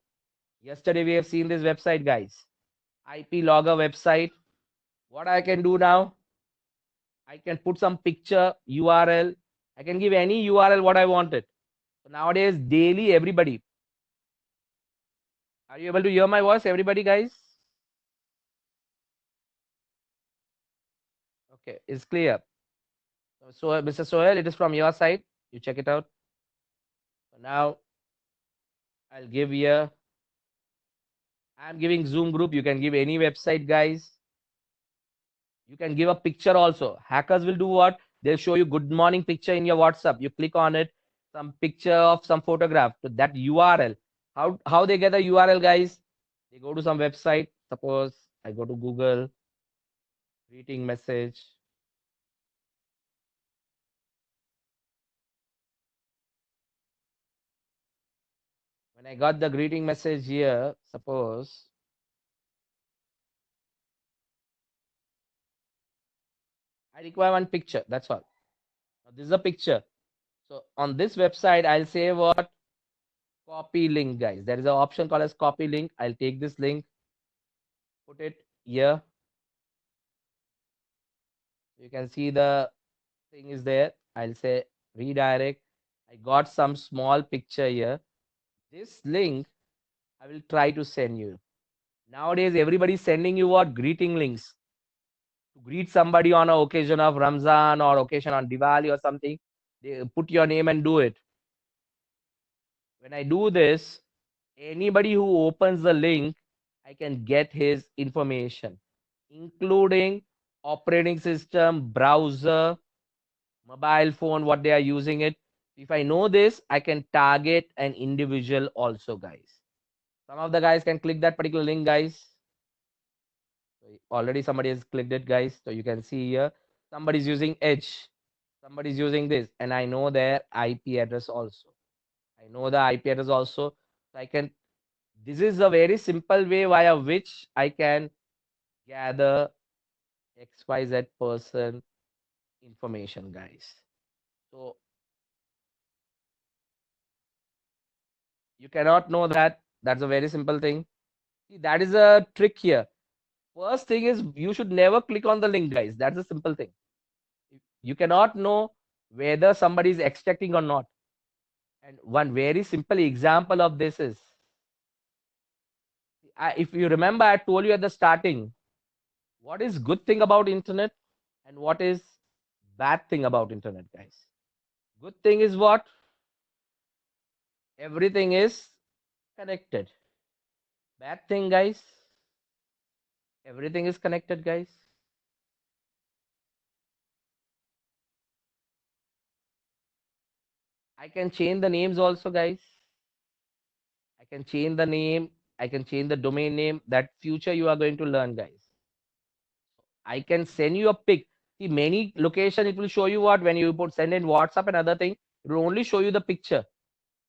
Yesterday we have seen this website, guys. IP logger website. What I can do now, I can put some picture URL. I can give any URL what I wanted. So nowadays, daily, everybody. Are you able to hear my voice, everybody, guys? Okay, it's clear. So, Mr. Sohel, it is from your side. You check it out. So now I'll give you. I'm giving Zoom group. You can give any website, guys. You can give a picture also. Hackers will do what? They'll show you good morning picture in your WhatsApp. You click on it, some picture of some photograph to that URL. How they get the URL, guys? They go to some website. Suppose I go to Google, greeting message. When I got the greeting message here, suppose I require one picture. That's all. Now, this is a picture. So on this website, I'll say what? Copy link, guys. There is an option called as copy link. I'll take this link, put it here. You can see the thing is there. I'll say redirect. I got some small picture here. This link I will try to send you. Nowadays, everybody's sending you what? Greeting links to greet somebody on an occasion of Ramzan or occasion on Diwali or something. They put your name and do it. When I do this, anybody who opens the link, I can get his information, including operating system, browser, mobile phone, what they are using it. If I know this, I can target an individual also, guys. Some of the guys can click that particular link, guys. So already somebody has clicked it, guys. So you can see here, somebody's using Edge, somebody's using this, and I know their IP address also. I know the IP address also. So I can. This is a very simple way via which I can gather XYZ person information, guys. So you cannot know that. That's a very simple thing. See, that is a trick here. First thing is you should never click on the link, guys. That's a simple thing. You cannot know whether somebody is extracting or not. And one very simple example of this is, if you remember, I told you at the starting, what is good thing about internet and what is bad thing about internet, guys. Good thing is what? Everything is connected. Bad thing, guys, everything is connected, guys. I can change the names also, guys. I can change the name. I can change the domain name. That future you are going to learn, guys. I can send you a pic. See, many location it will show you what when you put send in WhatsApp and other thing. It will only show you the picture.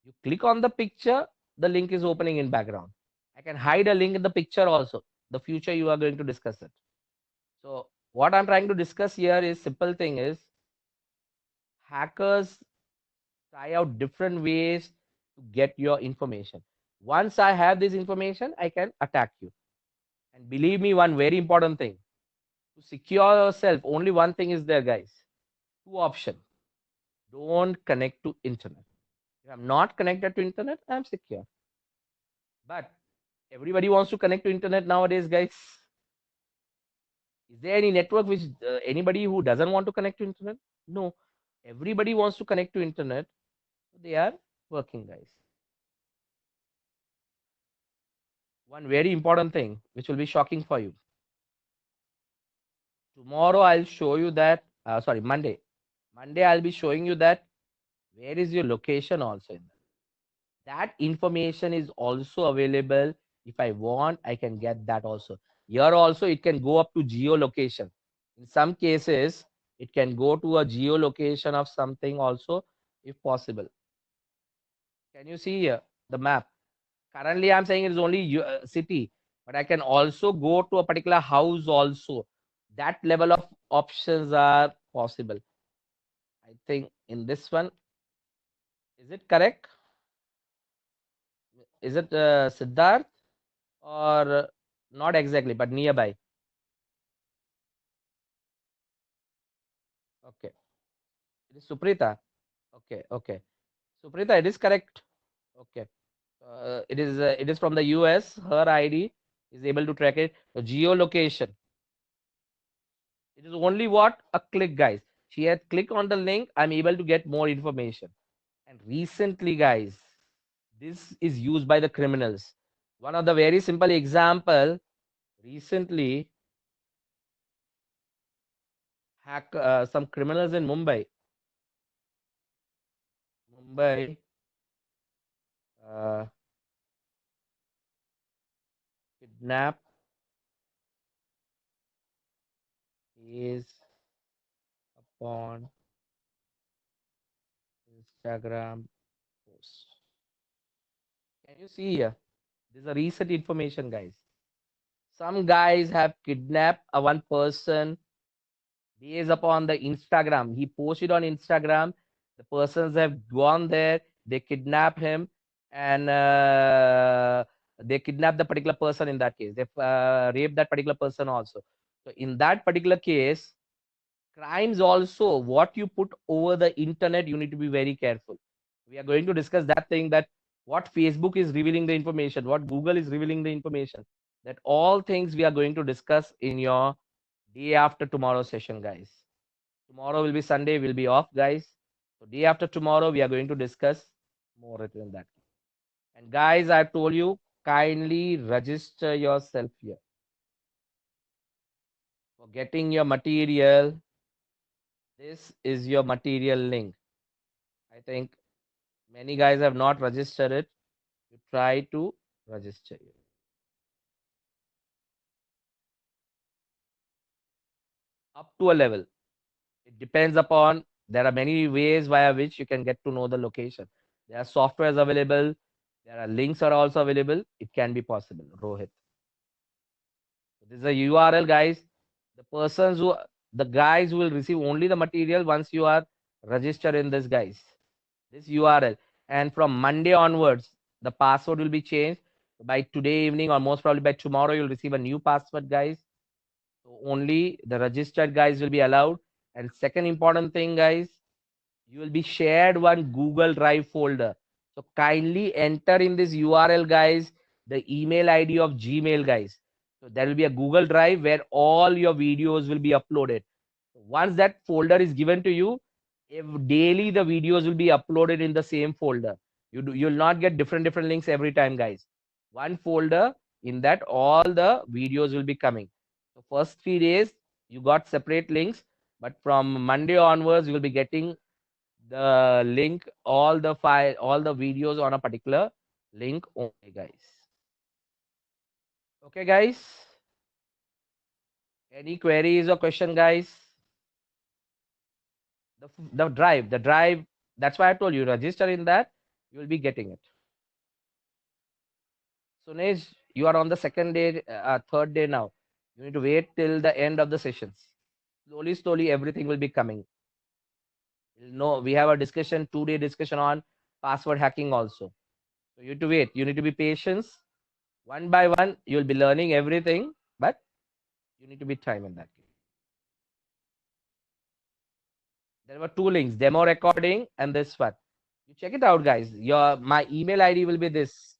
You click on the picture, the link is opening in background. I can hide a link in the picture also. The future you are going to discuss it. So what I'm trying to discuss here is simple thing is hackers try out different ways to get your information. Once I have this information, I can attack you. And believe me, one very important thing to secure yourself, only one thing is there, guys. Two options. Don't connect to internet. If I'm not connected to internet, I'm secure. But everybody wants to connect to internet nowadays, guys. Is there any network which anybody who doesn't want to connect to internet? No. Everybody wants to connect to internet. They are working, guys. One very important thing, which will be shocking for you. Tomorrow I'll show you that. Sorry, Monday. Monday I'll be showing you that where is your location also in that information is also available. If I want, I can get that also. Here also it can go up to geolocation. In some cases, it can go to a geolocation of something also if possible. Can you see here the map? Currently I'm saying it is only city, but I can also go to a particular house also. That level of options are possible. I think in this one, is it correct? Is it Siddharth or Not exactly, but nearby. Okay. It is Suprita. Okay, okay. Suprita, it is correct. Okay. It is from the US. Her ID is able to track it. So geolocation. It is only what? A click, guys. She had clicked on the link. I'm able to get more information. And recently, guys, this is used by the criminals. One of the very simple example, recently, some criminals in Mumbai, uh, kidnap is upon Instagram post. Can you see here? This is a recent information, guys. Some guys have kidnapped a one person based upon the Instagram. He posted on Instagram. The persons have gone there. They kidnap him, and they kidnap the particular person. In that case, they rape that particular person also. So in that particular case, crimes also, what you put over the internet, you need to be very careful. We are going to discuss that thing, that what Facebook is revealing the information, what Google is revealing the information, that all things we are going to discuss in your day after tomorrow session, guys. Tomorrow will be Sunday, we'll be off, guys. So day after tomorrow we are going to discuss more in that. And guys, I've told you, kindly register yourself here for getting your material. This is your material link. I think many guys have not registered it. You try to register it up to a level. It depends upon, there are many ways via which you can get to know the location. There are softwares available. There are links are also available. It can be possible. Rohit. So this is a URL, guys. The persons who, the guys who will receive only the material once you are registered in this, guys. This URL. And from Monday onwards, the password will be changed. By today evening, or most probably by tomorrow, you'll receive a new password, guys. So only the registered guys will be allowed. And second important thing, guys, you will be shared one Google Drive folder. So kindly enter in this URL, guys, the email ID of Gmail, guys. So there will be a Google Drive where all your videos will be uploaded. Once that folder is given to you, if daily the videos will be uploaded in the same folder. You'll not get different links every time, guys. One folder, in that all the videos will be coming. So first 3 days you got separate links, but from Monday onwards you will be getting the link, all the file, all the videos on a particular link only, guys. Okay, guys. Any queries or question, guys? The drive. That's why I told you, register in that. You will be getting it. Sunej, you are on the second day, third day now. You need to wait till the end of the sessions. Slowly, everything will be coming. No, we have a discussion, 2 day discussion on password hacking also. So you need to wait. You need to be patient. One by one, you'll be learning everything, but you need to be time in that case. There were two links, demo recording and this one. You check it out, guys. My email ID will be this.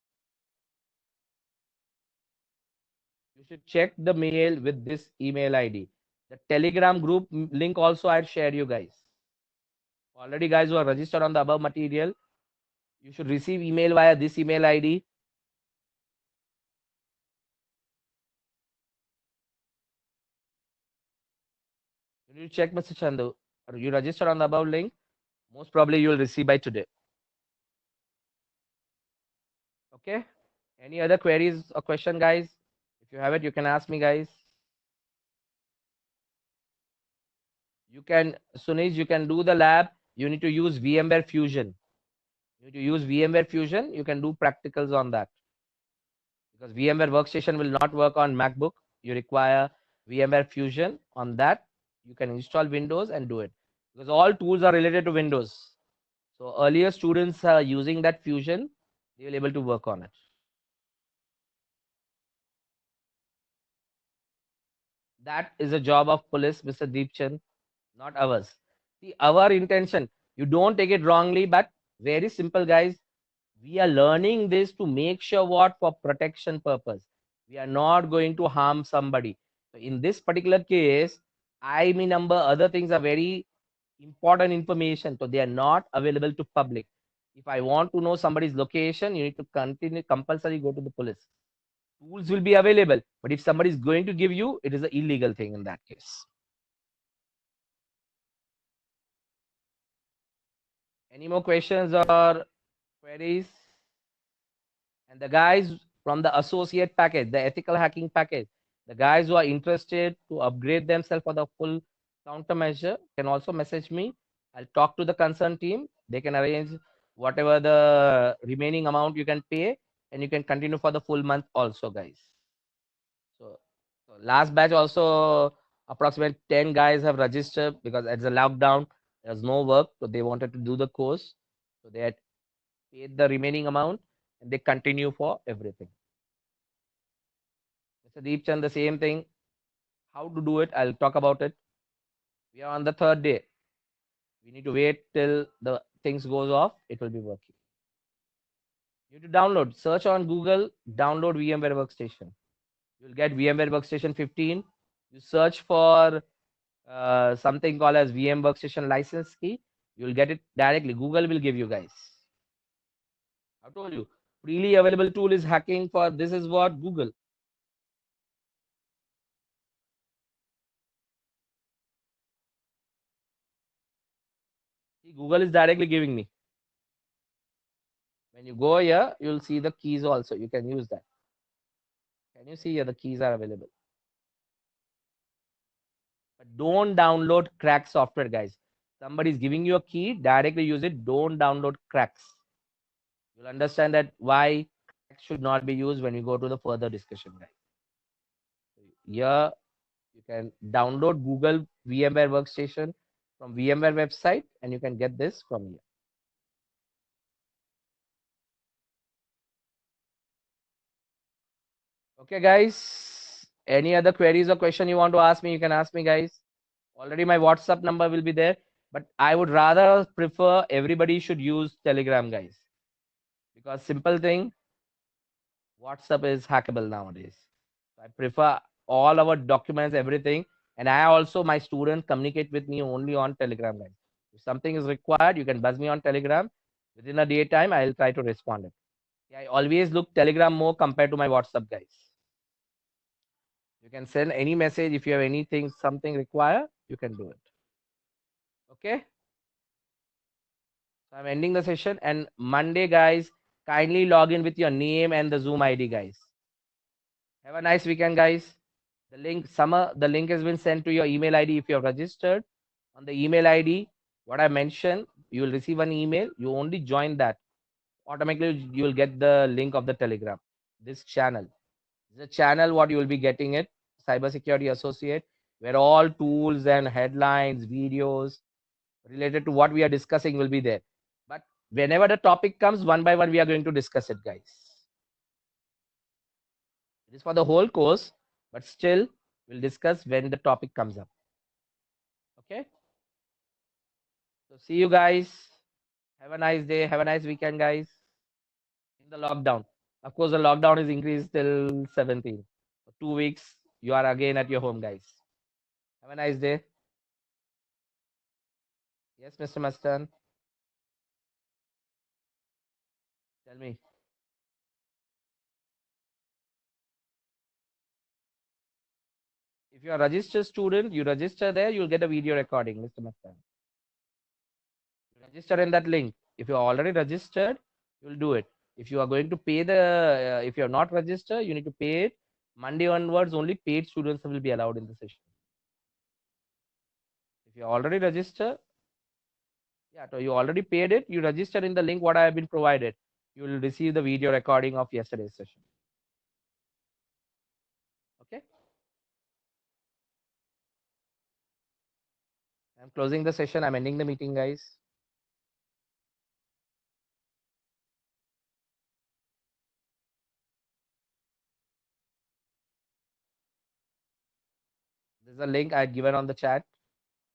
You should check the mail with this email ID. The Telegram group link also I'd share you guys. Already, guys who are registered on the above material, you should receive email via this email ID. You need to check, Mr. Chandu. Are you registered on the above link? Most probably you will receive by today. Okay. Any other queries or question, guys? If you have it, you can ask me, guys. You can, Sunish, you can do the lab. You need to use VMware Fusion. You need to use VMware Fusion. You can do practicals on that. Because VMware Workstation will not work on MacBook. You require VMware Fusion. On that, you can install Windows and do it. Because all tools are related to Windows. So earlier students are using that Fusion, they will able to work on it. That is a job of police, Mr. Deepchand, not ours. See, our intention, you don't take it wrongly, but very simple, guys. We are learning this to make sure what for protection purpose. We are not going to harm somebody. So in this particular case, IME number, other things are very important information. So they are not available to public. If I want to know somebody's location, you need to continue compulsory go to the police. Tools will be available, but if somebody is going to give you, it is an illegal thing in that case. Any more questions or queries? And the guys from the associate package, the ethical hacking package, the guys who are interested to upgrade themselves for the full countermeasure can also message me. I'll talk to the concerned team. They can arrange whatever the remaining amount you can pay, and you can continue for the full month also, guys. So last batch also approximately 10 guys have registered because it's a lockdown. There's no work, so they wanted to do the course. So they had paid the remaining amount and they continue for everything. Mr. Deepchand, the same thing. How to do it? I'll talk about it. We are on the third day. We need to wait till the things goes off. It will be working. You need to download. Search on Google. Download VMware Workstation. You'll get VMware Workstation 15. You search for something called as VM Workstation license key. You'll get it directly. Google will give you guys. I told you. Freely available tool is hacking for this is what Google. See, Google is directly giving me. When you go here, you'll see the keys also. You can use that. Can you see here the keys are available? But don't download crack software, guys. Somebody is giving you a key, directly use it. Don't download cracks. You'll understand that why cracks should not be used when you go to the further discussion, guys. Here you can download Google VMware Workstation from VMware website, and you can get this from here. Okay, guys. Any other queries or question you want to ask me, you can ask me, guys. Already my WhatsApp number will be there, but I would rather prefer everybody should use Telegram, guys, because simple thing, WhatsApp is hackable nowadays. I prefer all our documents, everything, and I also my students communicate with me only on Telegram, guys. If something is required, you can buzz me on Telegram. Within a day time, I'll try to respond it. Yeah, I always look Telegram more compared to my WhatsApp, guys. You can send any message if you have anything, something require, you can do it. Okay. So I'm ending the session, and Monday, guys, kindly log in with your name and the Zoom ID, guys. Have a nice weekend, guys. The link has been sent to your email ID if you have registered. On the email ID, what I mentioned, you will receive an email. You only join that. Automatically, you will get the link of the Telegram. This channel. The channel what you will be getting it, Cybersecurity Associate, where all tools and headlines, videos related to what we are discussing will be there. But whenever the topic comes, one by one, we are going to discuss it, guys. It is for the whole course, but still, we'll discuss when the topic comes up. Okay. So see you guys. Have a nice day. Have a nice weekend, guys. In the lockdown. Of course, the lockdown is increased till 17. For 2 weeks, you are again at your home, guys. Have a nice day. Yes, Mr. Mastan. Tell me. If you are a registered student, you register there, you'll get a video recording, Mr. Mastan. Register in that link. If you are already registered, you'll do it. If you are going to pay if you are not registered, you need to pay it. Monday onwards, only paid students will be allowed in the session. If you already registered, yeah, so you already paid it, you register in the link what I have been provided. You will receive the video recording of yesterday's session. Okay. I'm closing the session. I'm ending the meeting, guys. There's a link I given on the chat.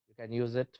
You can use it.